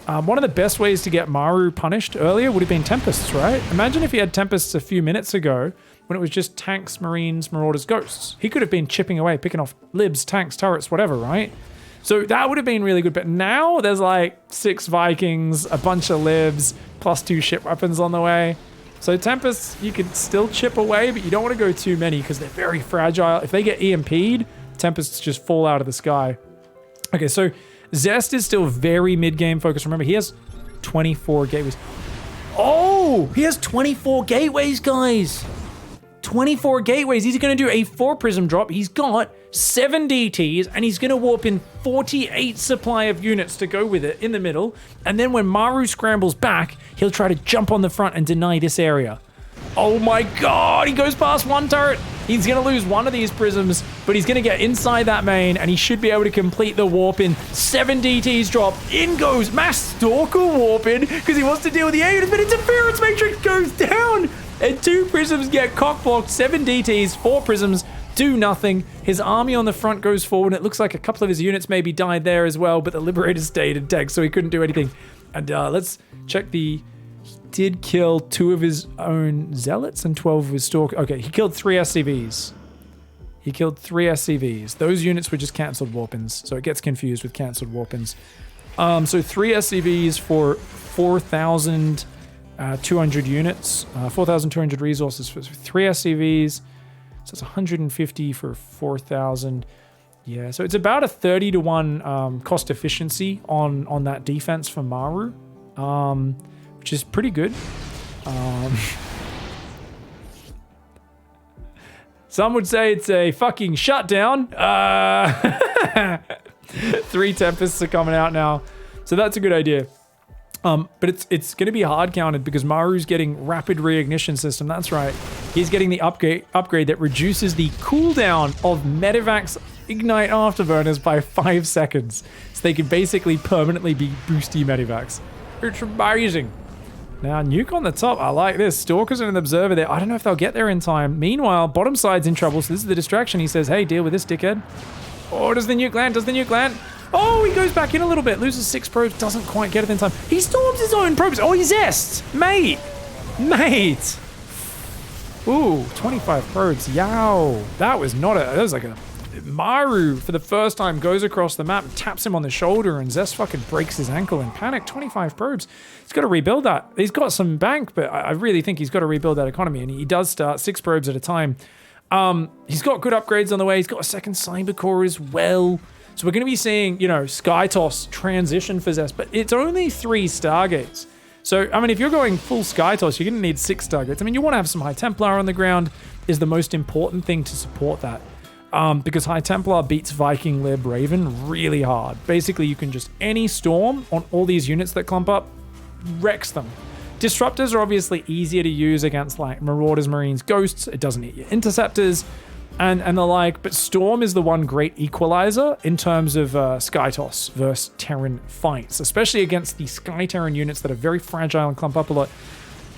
One of the best ways to get Maru punished earlier would have been Tempests, right? Imagine if he had Tempests a few minutes ago when it was just tanks, Marines, Marauders, Ghosts. He could have been chipping away, picking off libs, tanks, turrets, whatever, right? So that would have been really good. But now there's like 6 Vikings, a bunch of libs, plus 2 ship weapons on the way. So Tempests, you can still chip away, but you don't want to go too many because they're very fragile. If they get EMP'd, Tempests just fall out of the sky. Okay, so Zest is still very mid-game focused. Remember, he has 24 gateways. Oh, Whoa! He has 24 gateways, guys. 24 gateways. He's going to do a 4 prism drop. He's got 7 DTs, and he's going to warp in 48 supply of units to go with it in the middle. And then when Maru scrambles back, he'll try to jump on the front and deny this area. Oh my god, he goes past 1 turret. He's going to lose 1 of these prisms, but he's going to get inside that main, and he should be able to complete the warp in. 7 DTs drop. In goes Mass Stalker warp in, because he wants to deal with the A, but interference matrix goes down. And 2 prisms get cock-blocked, 7 DTs, 4 prisms do nothing. His army on the front goes forward. It looks like a couple of his units maybe died there as well, but the Liberator stayed in tech, so he couldn't do anything. And let's check the... He did kill 2 of his own Zealots and 12 of his Stalker. Okay, he killed 3 SCVs. He killed 3 SCVs. Those units were just cancelled warp-ins, so it gets confused with cancelled warp-ins. So 3 SCVs for 4,000... 200 units, 4,200 resources for 3 SCVs. So it's 150 for 4,000. Yeah, so it's about a 30 to 1 cost efficiency on that defense for Maru, which is pretty good. Some would say it's a fucking shutdown. 3 Tempests are coming out now, so that's a good idea. But it's going to be hard counted because Maru's getting rapid reignition system. That's right. He's getting the upgrade that reduces the cooldown of Medivac's Ignite Afterburners by 5 seconds. So they can basically permanently be boosty Medivacs. It's amazing. Now, nuke on the top. I like this. Stalkers and an observer there. I don't know if they'll get there in time. Meanwhile, bottom side's in trouble. So this is the distraction. He says, hey, deal with this, dickhead. Oh, does the nuke land? Does the nuke land? Oh, he goes back in a little bit, loses 6 probes, doesn't quite get it in time. He storms his own probes. Oh, he's Zest. Mate. Ooh, 25 probes. Yow. That was like a... Maru, for the first time, goes across the map, taps him on the shoulder, and Zest fucking breaks his ankle in panic. 25 probes. He's got to rebuild that. He's got some bank, but I really think he's got to rebuild that economy, and he does start 6 probes at a time. He's got good upgrades on the way. He's got a second cyber core as well. So we're going to be seeing, you know, SKYTOSS transition for Zest, but it's only 3 Stargates. So, I mean, if you're going full SKYTOSS, you're going to need 6 Stargates. I mean, you want to have some High Templar on the ground is the most important thing to support that. Because High Templar beats Viking, Lib, Raven really hard. Basically, you can just any storm on all these units that clump up, wrecks them. Disruptors are obviously easier to use against like Marauders, Marines, Ghosts. It doesn't hit your Interceptors. And the like, but Storm is the one great equalizer in terms of SKYTOSS versus Terran fights, especially against the SkyTerran units that are very fragile and clump up a lot.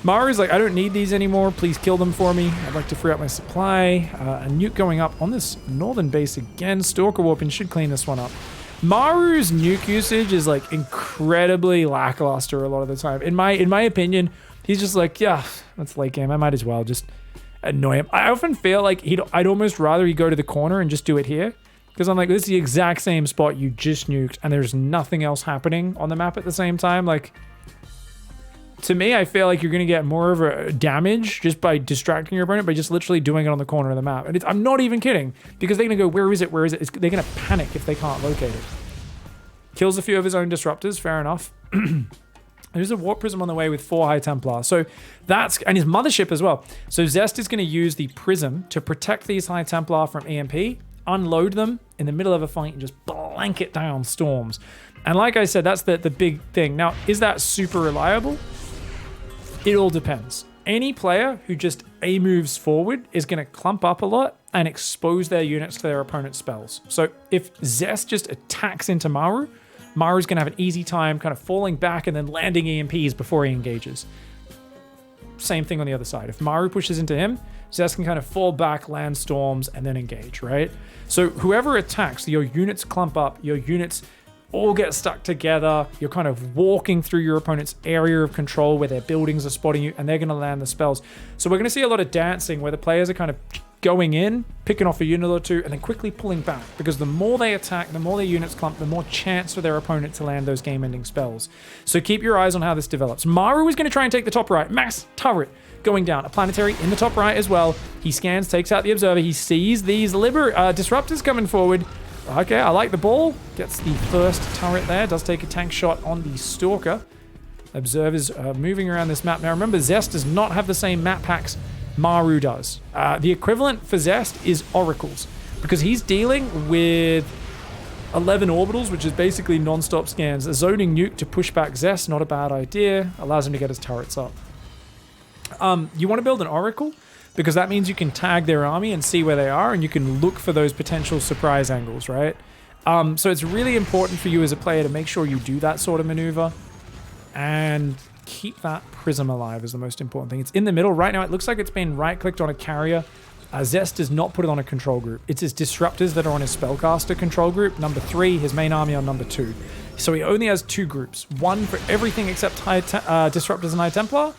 Maru's like, I don't need these anymore. Please kill them for me. I'd like to free up my supply. A nuke going up on this northern base again. Stalker warping should clean this one up. Maru's nuke usage is like incredibly lackluster a lot of the time. In my opinion, he's just like, yeah, that's late game. I might as well just annoy him. I often feel like I'd almost rather he go to the corner and just do it here. Because I'm like, this is the exact same spot you just nuked and there's nothing else happening on the map at the same time. Like, to me, I feel like you're going to get more of a damage just by distracting your opponent by just literally doing it on the corner of the map. And I'm not even kidding. Because they're going to go, where is it? Where is it? They're going to panic if they can't locate it. Kills a few of his own disruptors. Fair enough. There's a Warp Prism on the way with 4 High Templar. So that's... And his Mothership as well. So Zest is going to use the Prism to protect these High Templar from EMP, unload them in the middle of a fight, and just blanket down storms. And like I said, that's the big thing. Now, is that super reliable? It all depends. Any player who just A moves forward is going to clump up a lot and expose their units to their opponent's spells. So if Zest just attacks into Maru, Maru's going to have an easy time kind of falling back and then landing EMPs before he engages. Same thing on the other side. If Maru pushes into him, Zest can kind of fall back, land storms, and then engage, right? So whoever attacks, your units clump up, your units all get stuck together. You're kind of walking through your opponent's area of control where their buildings are spotting you, and they're going to land the spells. So we're going to see a lot of dancing where the players are kind of going in, picking off a unit or two, and then quickly pulling back. Because the more they attack, the more their units clump, the more chance for their opponent to land those game-ending spells. So keep your eyes on how this develops. Maru is going to try and take the top right. Mass turret going down. A planetary in the top right as well. He scans, takes out the observer. He sees these disruptors coming forward. Okay, I like the ball. Gets the first turret there. Does take a tank shot on the Stalker. Observers moving around this map. Now remember, Zest does not have the same map packs Maru does. The equivalent for Zest is oracles, because he's dealing with 11 orbitals, which is basically non-stop scans. A zoning nuke to push back Zest, not a bad idea. Allows him to get his turrets up. You want to build an oracle, because that means you can tag their army and see where they are, and you can look for those potential surprise angles, right? So it's really important for you as a player to make sure you do that sort of maneuver and keep that prism alive is the most important thing. It's in the middle. Right now, it looks like it's been right-clicked on a carrier. Zest does not put it on a control group. It's his disruptors that are on his spellcaster control group, number 3, his main army on number 2. So he only has 2 groups. One for everything except disruptors and High Templar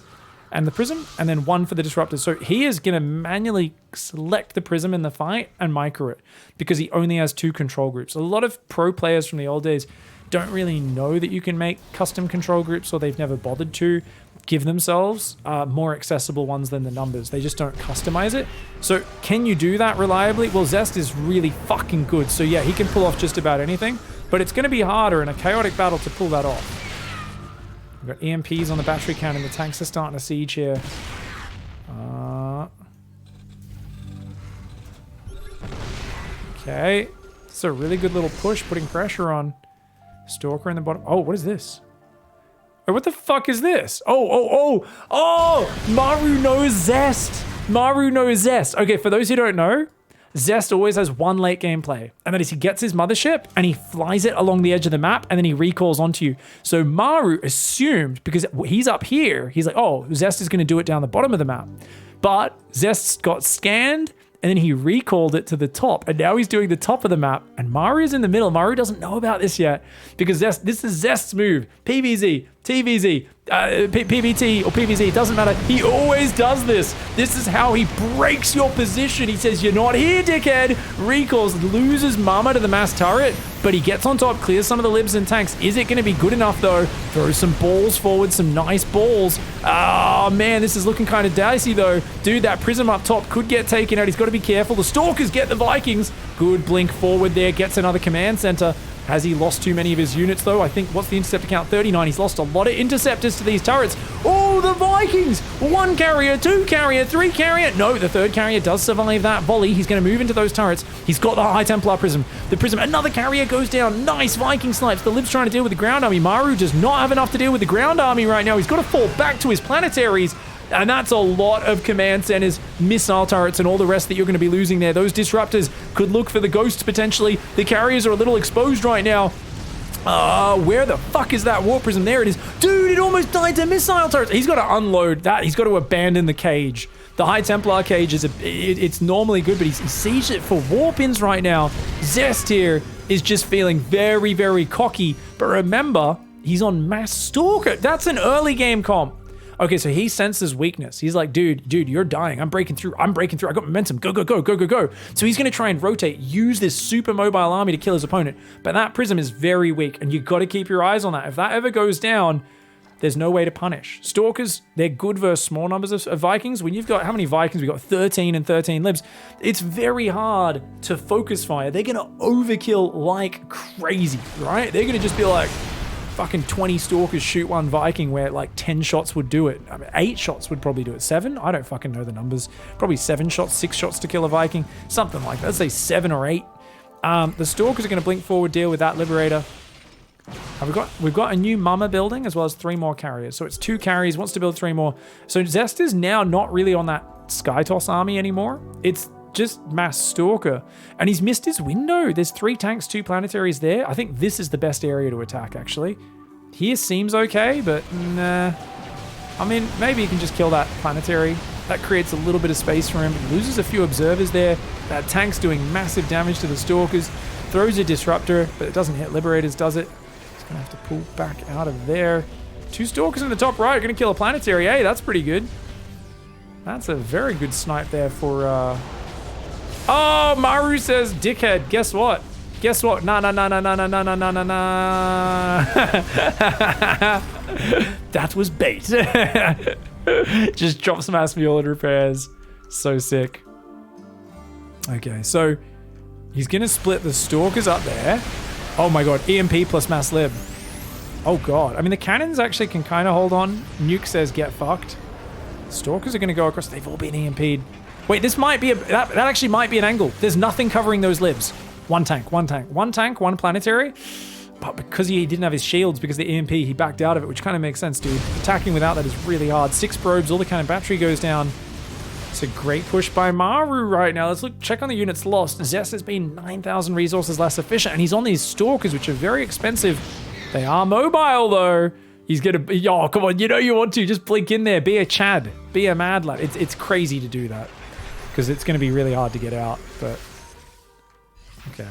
and the prism, and then one for the disruptors. So he is going to manually select the prism in the fight and micro it, because he only has 2 control groups. A lot of pro players from the old days don't really know that you can make custom control groups, or they've never bothered to give themselves more accessible ones than the numbers. They just don't customize it. So can you do that reliably? Well, Zest is really fucking good. So yeah, he can pull off just about anything, but it's going to be harder in a chaotic battle to pull that off. We've got EMPs on the battery count, and the tanks are starting to siege here. Okay. It's a really good little push, putting pressure on. Stalker in the bottom. Oh, what is this? Oh, what the fuck is this? Oh! Maru knows Zest. Maru knows Zest. Okay, for those who don't know, Zest always has one late game play, and that is he gets his mothership and he flies it along the edge of the map, and then he recalls onto you. So Maru assumed, because he's up here, he's like, oh, Zest is going to do it down the bottom of the map. But Zest got scanned, and then he recalled it to the top, and now he's doing the top of the map, and Maru is in the middle. Maru doesn't know about this yet, because this is Zest's move. PVZ, TVZ, PVT or PVZ, doesn't matter. He always does this. This is how he breaks your position. He says, you're not here, dickhead. Recalls, loses mama to the mass turret, but he gets on top, clears some of the libs and tanks. Is it going to be good enough, though? Throws some balls forward, some nice balls. Oh, man, this is looking kind of dicey, though. Dude, that prism up top could get taken out. He's got to be careful. The Stalkers get the Vikings. Good blink forward there, gets another command center. Has he lost too many of his units, though? I think, what's the interceptor count? 39. He's lost a lot of interceptors to these turrets. Oh, the Vikings! 1 carrier, 2 carrier, 3 carrier. No, the 3rd carrier does survive that volley. He's going to move into those turrets. He's got the High Templar prism. The prism, another carrier goes down. Nice Viking snipes. The Lib's trying to deal with the ground army. Maru does not have enough to deal with the ground army right now. He's got to fall back to his planetaries. And that's a lot of command centers, missile turrets, and all the rest that you're going to be losing there. Those disruptors could look for the ghosts potentially. The carriers are a little exposed right now. Where the fuck is that war prism? There it is. Dude, it almost died to missile turrets. He's got to unload that. He's got to abandon the cage. The High Templar cage is it's normally good, but he's sieged it for war pins right now. Zest here is just feeling very, very cocky. But remember, he's on Mass Stalker. That's an early game comp. Okay, so he senses weakness. He's like, dude, you're dying. I'm breaking through. I got momentum. Go. So he's going to try and rotate, use this super mobile army to kill his opponent. But that prism is very weak, and you've got to keep your eyes on that. If that ever goes down, there's no way to punish. Stalkers, they're good versus small numbers of Vikings. When you've got, how many Vikings? We've got 13 and 13 libs. It's very hard to focus fire. They're going to overkill like crazy, right? They're going to just be like, fucking 20 Stalkers shoot 1 Viking, where like 10 shots would do it. I mean, 8 shots would probably do it. 7? I don't fucking know the numbers. Probably 7 shots, 6 shots to kill a Viking. Something like that. Let's say 7 or 8. The Stalkers are going to blink forward, deal with that Liberator. We've got a new Mama building, as well as 3 more carriers. So it's 2 carriers, wants to build 3 more. So Zest is now not really on that SKYTOSS army anymore. It's just Mass Stalker. And he's missed his window. There's 3 tanks, 2 planetaries there. I think this is the best area to attack, actually. Here seems okay, but nah. I mean, maybe he can just kill that planetary. That creates a little bit of space for him. He loses a few observers there. That tank's doing massive damage to the Stalkers. Throws a disruptor, but it doesn't hit Liberators, does it? He's going to have to pull back out of there. 2 Stalkers in the top right are going to kill a planetary. Hey, that's pretty good. That's a very good snipe there for... Oh, Maru says, dickhead, guess what? Guess what? Nah. That was bait. Just drop some mass mule and repairs. So sick. Okay, so he's going to split the Stalkers up there. Oh my god, EMP plus mass lib. Oh god. I mean, the cannons actually can kind of hold on. Nuke says get fucked. Stalkers are going to go across. They've all been EMP'd. Wait, this might be that actually might be an angle. There's nothing covering those libs. One tank, one tank, one tank, one planetary. But because he didn't have his shields because of the EMP, he backed out of it, which kind of makes sense, dude. Attacking without that is really hard. 6 probes, all the cannon battery goes down. It's a great push by Maru right now. Let's check on the units lost. Zest has been 9,000 resources less efficient, and he's on these stalkers, which are very expensive. They are mobile, though. He's gonna, oh, come on, you know you want to. Just blink in there. Be a Chad. Be a mad lad. It's crazy to do that because it's gonna be really hard to get out, but okay.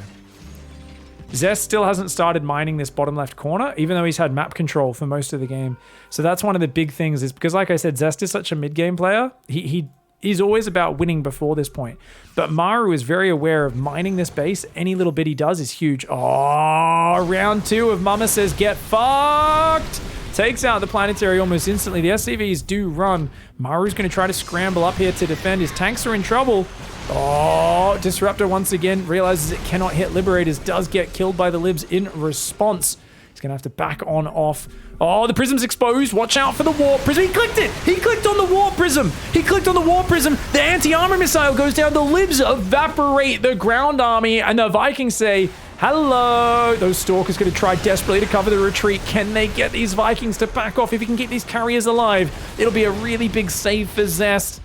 Zest still hasn't started mining this bottom left corner, even though he's had map control for most of the game. So that's one of the big things is because, like I said, Zest is such a mid-game player. He's always about winning before this point. But Maru is very aware of mining this base. Any little bit he does is huge. Oh, round 2 of Mama Says Get Fucked. Takes out the planetary almost instantly. The SCVs do run. Maru's going to try to scramble up here to defend. His tanks are in trouble. Oh, Disruptor once again realizes it cannot hit Liberators. Does get killed by the Libs in response. He's going to have to back on off. Oh, the prism's exposed. Watch out for the warp prism. He clicked it. He clicked on the warp prism. He clicked on the warp prism. The anti-armor missile goes down. The Libs evaporate the ground army. And the Vikings say, hello. Those Stalkers going to try desperately to cover the retreat. Can they get these Vikings to back off? If he can keep these carriers alive, it'll be a really big save for Zest.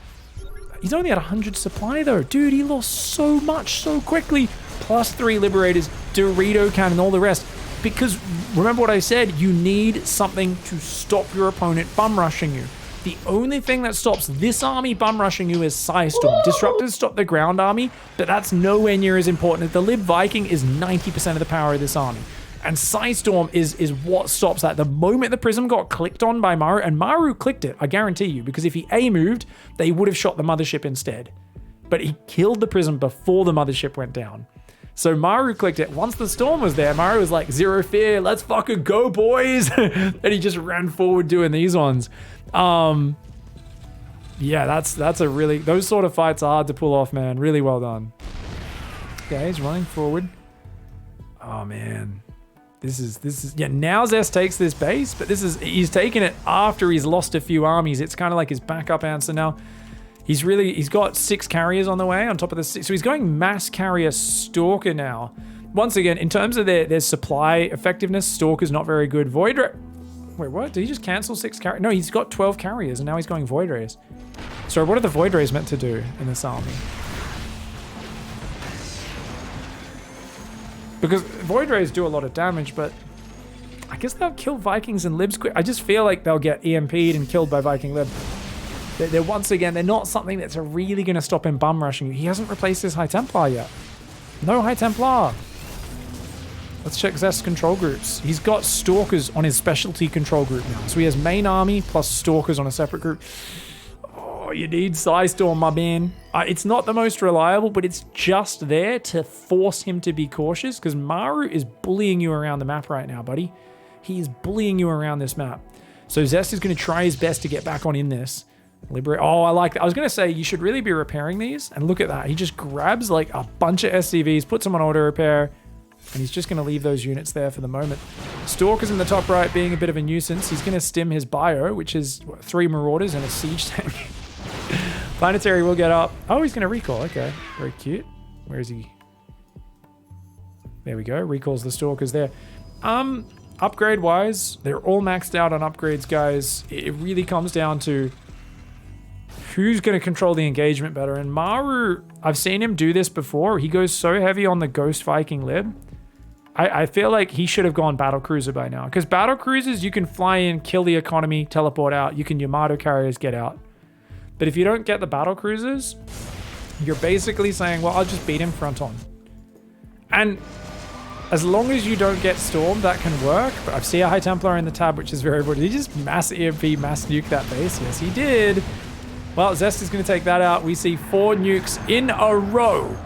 He's only at 100 supply, though. Dude, he lost so much so quickly. Plus 3 Liberators, Dorito Cannon, all the rest. Because remember what I said, you need something to stop your opponent bum rushing you. The only thing that stops this army bum rushing you is Psystorm. Disruptors stop the ground army, but that's nowhere near as important. The Lib Viking is 90% of the power of this army. And Psystorm is what stops that. The moment the prism got clicked on by Maru, and Maru clicked it, I guarantee you, because if he A moved, they would have shot the mothership instead. But he killed the prism before the mothership went down. So Maru clicked it. Once the storm was there, Maru was like, zero fear, let's fucking go, boys. And he just ran forward doing these ones. Yeah, that's a really, those sort of fights are hard to pull off, man. Really well done. Okay, he's running forward. Oh, man. This is, yeah, now Zest takes this base, but he's taken it after he's lost a few armies. It's kind of like his backup answer now. He's got 6 carriers on the way on top of the 6. So he's going mass carrier Stalker now. Once again, in terms of their supply effectiveness, Stalker's not very good. Void Ray. Wait, what? Did he just cancel 6 carriers? No, he's got 12 carriers and now he's going Void Rays. So what are the Void Rays meant to do in this army? Because Void Rays do a lot of damage, but I guess they'll kill Vikings and Libs quick. I just feel like they'll get EMP'd and killed by Viking Lib. They're once again, they're not something that's really going to stop him bum rushing you. He hasn't replaced his High Templar yet. No High Templar. Let's check Zest's control groups. He's got Stalkers on his specialty control group now. So he has main army plus Stalkers on a separate group. Oh, you need Psystorm, my man. It's not the most reliable, but it's just there to force him to be cautious because Maru is bullying you around the map right now, buddy. He is bullying you around this map. So Zest is going to try his best to get back on in this. Liberate. Oh, I like that. I was going to say you should really be repairing these. And look at that. He just grabs like a bunch of SCVs, puts them on auto repair, and he's just going to leave those units there for the moment. Stalker's in the top right being a bit of a nuisance. He's going to stim his bio, which is 3 Marauders and a siege tank. Planetary will get up. Oh, he's going to recall. Okay. Very cute. Where is he? There we go. Recalls the Stalkers there. Upgrade wise, they're all maxed out on upgrades, guys. It really comes down to who's going to control the engagement better. And Maru, I've seen him do this before. He goes so heavy on the Ghost Viking Lib. I feel like he should have gone Battle Cruiser by now. Because Battle Cruisers, you can fly in, kill the economy, teleport out. You can Yamato carriers, get out. But if you don't get the Battle Cruisers, you're basically saying, well, I'll just beat him front on. And as long as you don't get stormed, that can work. But I see a High Templar in the tab, which is very good. Did he just mass EMP, mass nuke that base? Yes, he did. Well, Zest is going to take that out. We see 4 nukes in a row.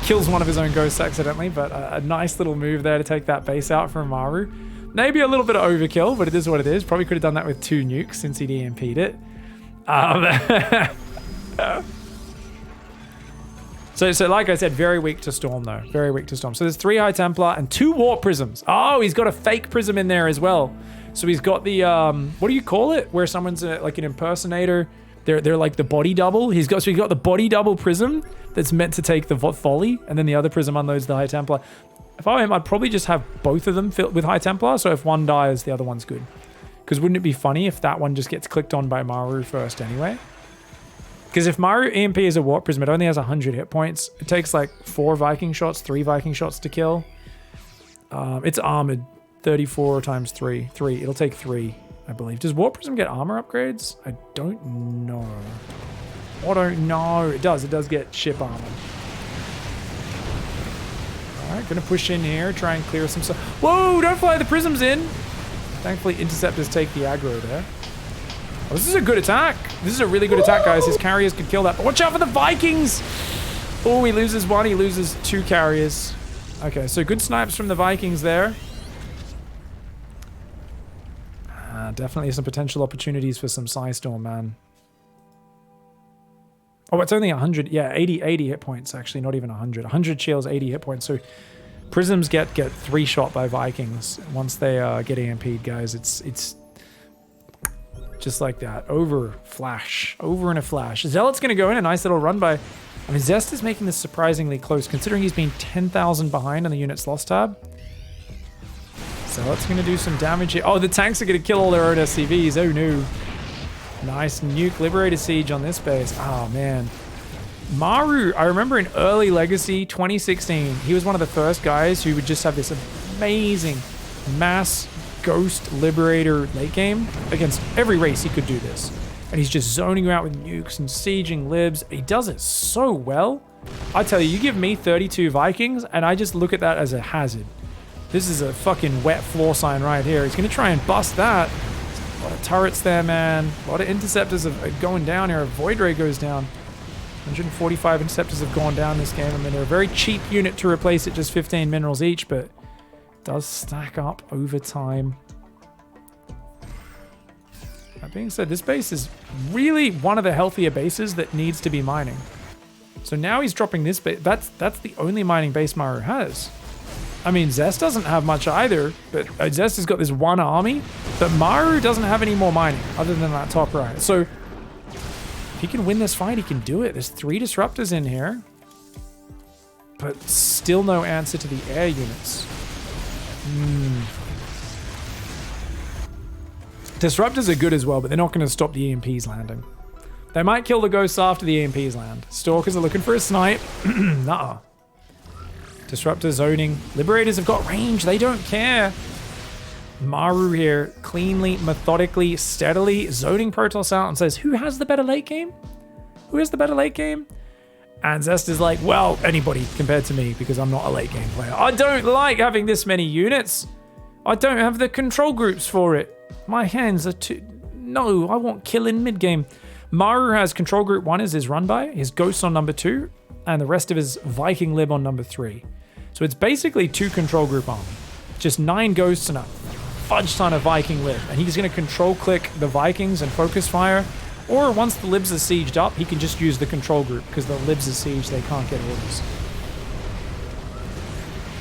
Kills one of his own ghosts accidentally, but a nice little move there to take that base out from Maru. Maybe a little bit of overkill, but it is what it is. Probably could have done that with 2 nukes since he'd EMP'd it. So So like I said, very weak to Storm though. Very weak to Storm. So there's 3 High Templar and 2 Warp Prisms. Oh, he's got a fake prism in there as well. So he's got the, what do you call it? Where someone's like an impersonator. They're like the body double. He's got the body double prism that's meant to take the volley, and then the other prism unloads the High Templar. If I were him, I'd probably just have both of them filled with High Templar, so if one dies, the other one's good. Because wouldn't it be funny if that one just gets clicked on by Maru first anyway? Because if Maru EMP is a Warp Prism, it only has 100 hit points. It takes like 4 Viking shots, 3 Viking shots to kill. It's armored. 34 times 3. 3. It'll take 3, I believe. Does Warp Prism get armor upgrades? I don't know. I don't know. It does. It does get ship armor. Alright, gonna push in here, try and clear some stuff. Whoa, don't fly the prisms in! Thankfully, interceptors take the aggro there. Oh, this is a good attack. This is a really good attack, guys. His carriers could kill that. But watch out for the Vikings! Oh, he loses 1. He loses 2 carriers. Okay, so good snipes from the Vikings there. Definitely some potential opportunities for some Psystorm, man. Oh, it's only 100. Yeah, 80 hit points, actually. Not even 100. 100 shields, 80 hit points. So prisms get 3 shot by Vikings once they get EMP'd, guys. It's just like that. Over in a flash. Zealot's going to go in. A nice little run by... I mean, Zest is making this surprisingly close, considering he's been 10,000 behind on the units lost tab. Zealot's going to do some damage here. Oh, the tanks are going to kill all their own SCVs. Oh, no. Nice nuke Liberator Siege on this base. Oh, man. Maru, I remember in early Legacy 2016, he was one of the first guys who would just have this amazing mass Ghost Liberator late game. Against every race, he could do this. And he's just zoning you out with nukes and sieging libs. He does it so well. I tell you, you give me 32 Vikings, and I just look at that as a hazard. This is a fucking wet floor sign right here. He's going to try and bust that. There's a lot of turrets there, man. A lot of interceptors are going down here. A Void Ray goes down. 145 interceptors have gone down this game. I mean, they're a very cheap unit to replace at just 15 minerals each, but it does stack up over time. That being said, this base is really one of the healthier bases that needs to be mining. So now he's dropping this base. That's the only mining base Maru has. I mean, Zest doesn't have much either, but Zest has got this 1 army, but Maru doesn't have any more mining other than that top right. So if he can win this fight, he can do it. There's 3 disruptors in here, but still no answer to the air units. Disruptors are good as well, but they're not going to stop the EMPs landing. They might kill the ghosts after the EMPs land. Stalkers are looking for a snipe. Nuh-uh. Disruptor zoning. Liberators have got range. They don't care. Maru here, cleanly, methodically, steadily zoning Protoss out and says, who has the better late game? Who has the better late game? And Zest is like, well, anybody compared to me because I'm not a late game player. I don't like having this many units. I don't have the control groups for it. My hands are too... No, I want killing mid-game. Maru has control group 1 as his run by, his ghosts on number 2, and the rest of his Viking lib on number 3. So it's basically 2 control group army. Just 9 ghosts and a fudge ton of Viking lib. And he's going to control click the Vikings and focus fire. Or once the libs are sieged up, he can just use the control group because the libs are sieged, they can't get orders.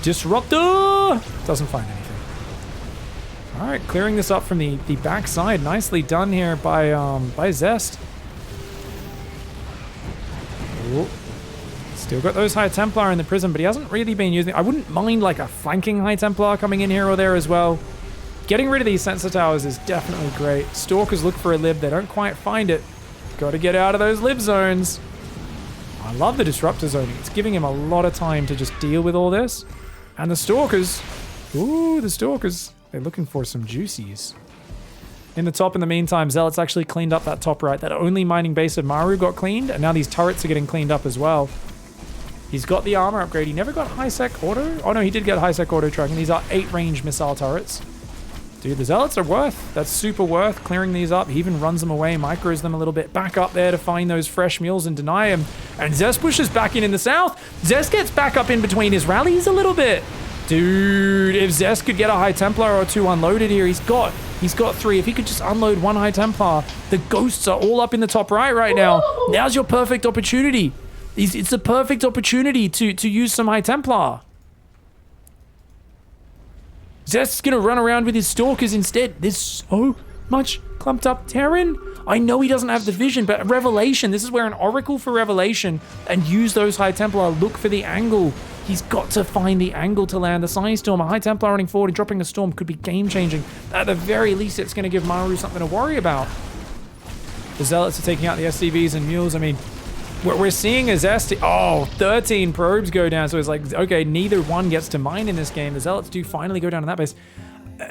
Disruptor! Doesn't find anything. Alright, clearing this up from the backside. Nicely done here by Zest. Ooh. Still got those High Templar in the prism, but he hasn't really been using... I wouldn't mind like a flanking High Templar coming in here or there as well. Getting rid of these sensor towers is definitely great. Stalkers look for a lib, they don't quite find it. Got to get out of those lib zones. I love the disruptor zoning. It's giving him a lot of time to just deal with all this. And the Stalkers. Ooh, the Stalkers. They're looking for some juicies. In the top, in the meantime, Zealot's actually cleaned up that top right. That only mining base of Maru got cleaned, and now these turrets are getting cleaned up as well. He's got the armor upgrade. He never got high-sec auto. Oh no, he did get high-sec auto tracking. These are 8-range missile turrets. Dude, the Zealots are worth. That's super worth clearing these up. He even runs them away, micros them a little bit. Back up there to find those fresh mules and deny him. And Zest pushes back in the south. Zest gets back up in between his rallies a little bit. Dude, if Zest could get a High Templar or 2 unloaded here, he's got 3. If he could just unload 1 High Templar, the ghosts are all up in the top right now. Now's your perfect opportunity. It's a perfect opportunity to use some High Templar. Zest's gonna run around with his Stalkers instead. There's so much clumped up Terran. I know he doesn't have the vision, but Revelation, this is where an Oracle for Revelation and use those High Templar, look for the angle. He's got to find the angle to land the Psy Storm. A High Templar running forward and dropping a Storm could be game-changing. At the very least, it's going to give Maru something to worry about. The Zealots are taking out the SCVs and Mules. I mean, we're seeing a Zest. Oh, 13 probes go down. So it's like, okay, neither one gets to mine in this game. The Zealots do finally go down on that base.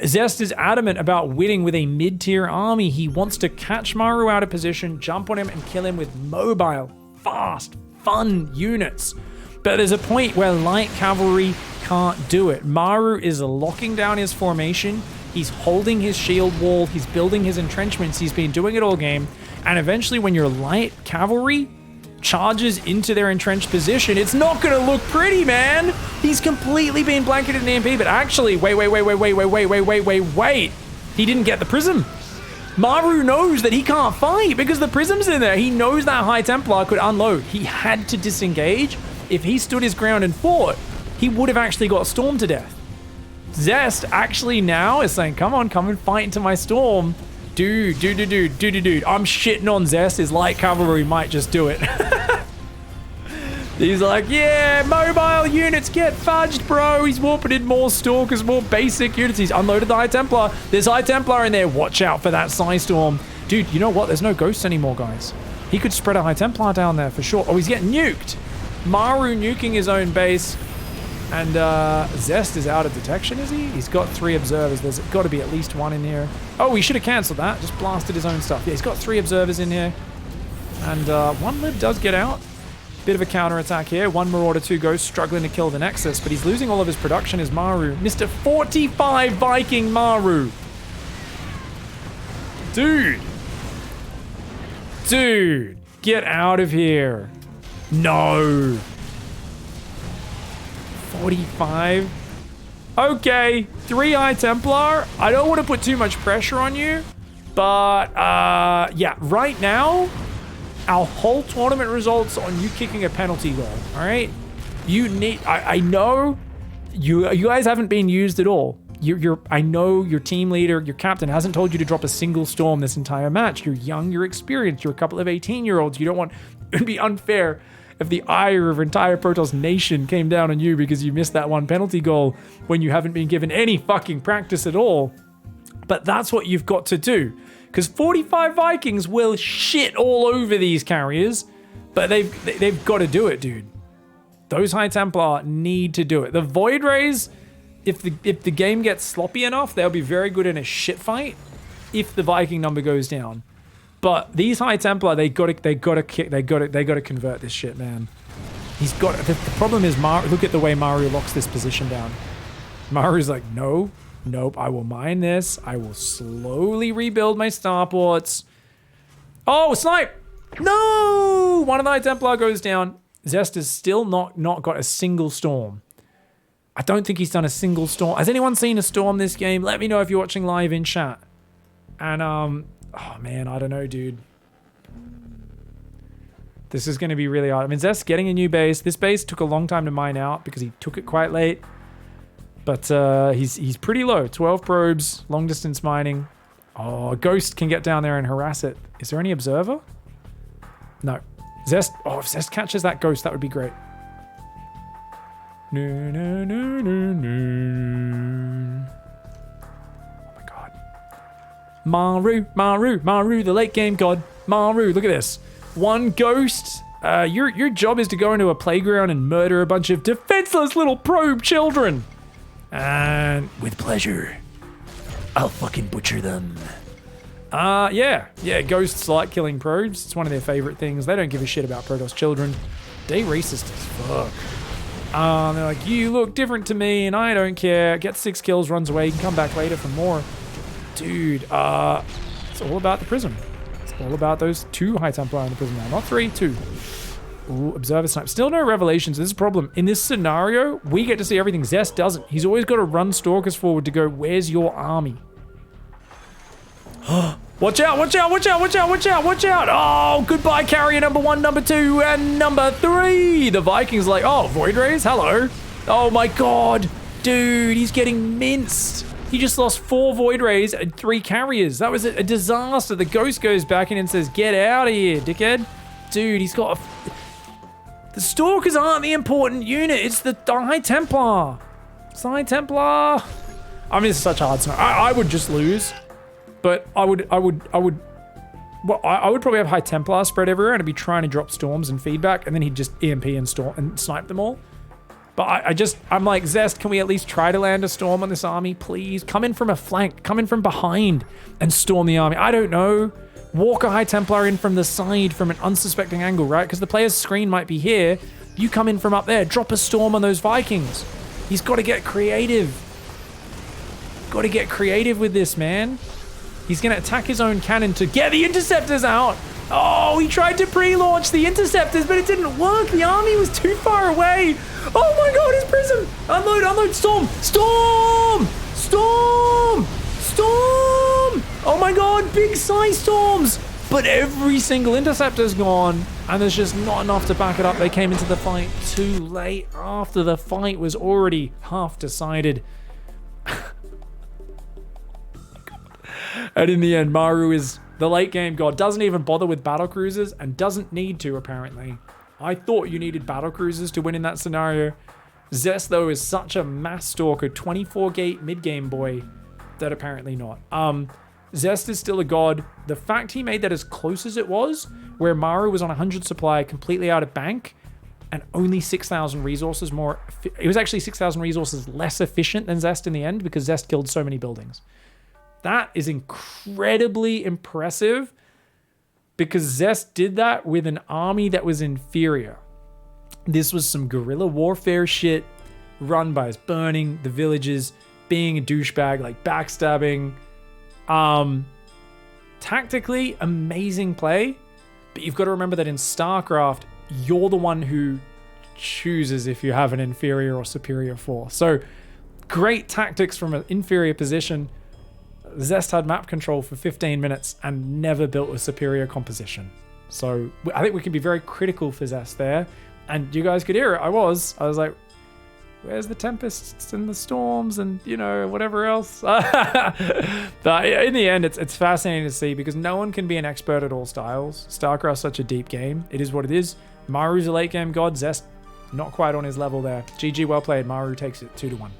Zest is adamant about winning with a mid-tier army. He wants to catch Maru out of position, jump on him, and kill him with mobile, fast, fun units. But there's a point where light cavalry can't do it. Maru is locking down his formation. He's holding his shield wall. He's building his entrenchments. He's been doing it all game. And eventually when your light cavalry charges into their entrenched position, it's not going to look pretty, man. He's completely been blanketed in EMP, but actually, wait. He didn't get the prism. Maru knows that he can't fight because the prism's in there. He knows that High Templar could unload. He had to disengage. If he stood his ground and fought, he would have actually got stormed to death. Zest actually now is saying, come on, come and fight into my storm. Dude. I'm shitting on Zest. His light cavalry might just do it. He's like, yeah, mobile units get fudged, bro. He's warping in more Stalkers, more basic units. He's unloaded the High Templar. There's High Templar in there. Watch out for that Psy Storm. Dude, you know what? There's no ghosts anymore, guys. He could spread a High Templar down there for sure. Oh, he's getting nuked. Maru nuking his own base. And Zest is out of detection, is he? He's got 3 observers. There's got to be at least 1 in here. Oh, he should have cancelled that. Just blasted his own stuff. Yeah, he's got 3 observers in here. And 1 lib does get out. Bit of a counter-attack here. 1 Marauder, 2 Ghosts struggling to kill the Nexus, but he's losing all of his production as Maru. Mr. 45 Viking Maru. Dude, get out of here. No. 45. Okay, 3 High Templar. I don't want to put too much pressure on you, but yeah, right now, our whole tournament results on you kicking a penalty goal, all right? You need, I know you guys haven't been used at all. I know your team leader, your captain hasn't told you to drop a single storm this entire match. You're young, you're experienced, you're a couple of 18-year-olds. You don't want, it'd be unfair if the ire of entire Protoss nation came down on you because you missed that 1 penalty goal when you haven't been given any fucking practice at all. But that's what you've got to do. Because 45 Vikings will shit all over these carriers, but they've got to do it, dude. Those High Templar need to do it. The Void Rays, if the game gets sloppy enough, they'll be very good in a shit fight if the Viking number goes down. But these High Templar, they gotta convert this shit, man. He's got the problem is look at the way Maru locks this position down. Maru's like, nope, I will mine this. I will slowly rebuild my starports. Oh, snipe! No! 1 of the High Templar goes down. Zest has still not got a single storm. I don't think he's done a single storm. Has anyone seen a storm this game? Let me know if you're watching live in chat. And oh man, I don't know, dude. This is going to be really hard. I mean, Zest's getting a new base. This base took a long time to mine out because he took it quite late. But he's pretty low. 12 probes, long distance mining. Oh, Ghost can get down there and harass it. Is there any observer? No. Zest. Oh, if Zest catches that Ghost, that would be great. Maru, the late game god. Maru, look at this. 1 Ghost. Your job is to go into a playground and murder a bunch of defenseless little probe children. And with pleasure, I'll fucking butcher them. Yeah, Ghosts like killing probes. It's one of their favorite things. They don't give a shit about Protoss children. They racist as fuck. They're like, you look different to me and I don't care. Get 6 kills, runs away. You can come back later for more. Dude, it's all about the prism. It's all about those 2 High Templar in the prism now. Not 3, 2. Ooh, observer snipe. Still no revelations. This is a problem. In this scenario, we get to see everything. Zest doesn't. He's always got to run Stalkers forward to go, where's your army? Watch out, watch out, watch out, watch out, watch out, watch out. Oh, goodbye, carrier number 1, number 2, and number 3. The Vikings like, oh, Void Rays, hello. Oh my God. Dude, he's getting minced. He just lost 4 Void Rays and 3 carriers. That was a disaster. The Ghost goes back in and says, get out of here, dickhead. Dude, he's got the Stalkers aren't the important unit. It's the High Templar. It's the High Templar. I mean, it's such a hard scenario. I would just lose. But I would probably have High Templar spread everywhere and I'd be trying to drop storms and feedback, and then he'd just EMP and storm and snipe them all. But I'm like, Zest, can we at least try to land a storm on this army, please? Come in from a flank, come in from behind and storm the army. I don't know. Walk a High Templar in from the side from an unsuspecting angle, right? Because the player's screen might be here. You come in from up there, drop a storm on those Vikings. He's got to get creative. Got to get creative with this, man. He's going to attack his own cannon to get the interceptors out. Oh, he tried to pre-launch the interceptors, but it didn't work. The army was too far away. Oh my God, his prism. Unload, unload, storm, storm, storm, storm. Oh my God, big size storms. But every single interceptor's gone, and there's just not enough to back it up. They came into the fight too late after the fight was already half decided. And in the end, Maru is the late game god. Doesn't even bother with battle cruisers and doesn't need to, apparently. I thought you needed battle cruisers to win in that scenario. Zest, though, is such a mass stalker, 24-gate mid-game boy, that apparently not. Zest is still a god. The fact he made that as close as it was, where Maru was on 100 supply, completely out of bank, and only 6,000 resources more. It was actually 6,000 resources less efficient than Zest in the end because Zest killed so many buildings. That is incredibly impressive because Zest did that with an army that was inferior. This was some guerrilla warfare shit run by us, burning the villages, being a douchebag, like backstabbing. Tactically, amazing play, but you've got to remember that in StarCraft, you're the one who chooses if you have an inferior or superior force. So great tactics from an inferior position. Zest had map control for 15 minutes and never built a superior composition. So I think we can be very critical for Zest there. And you guys could hear it. I was like, where's the tempests and the storms and, you know, whatever else? But in the end, it's fascinating to see because no one can be an expert at all styles. StarCraft's such a deep game. It is what it is. Maru's a late game god. Zest, not quite on his level there. GG, well played. Maru takes it 2-1.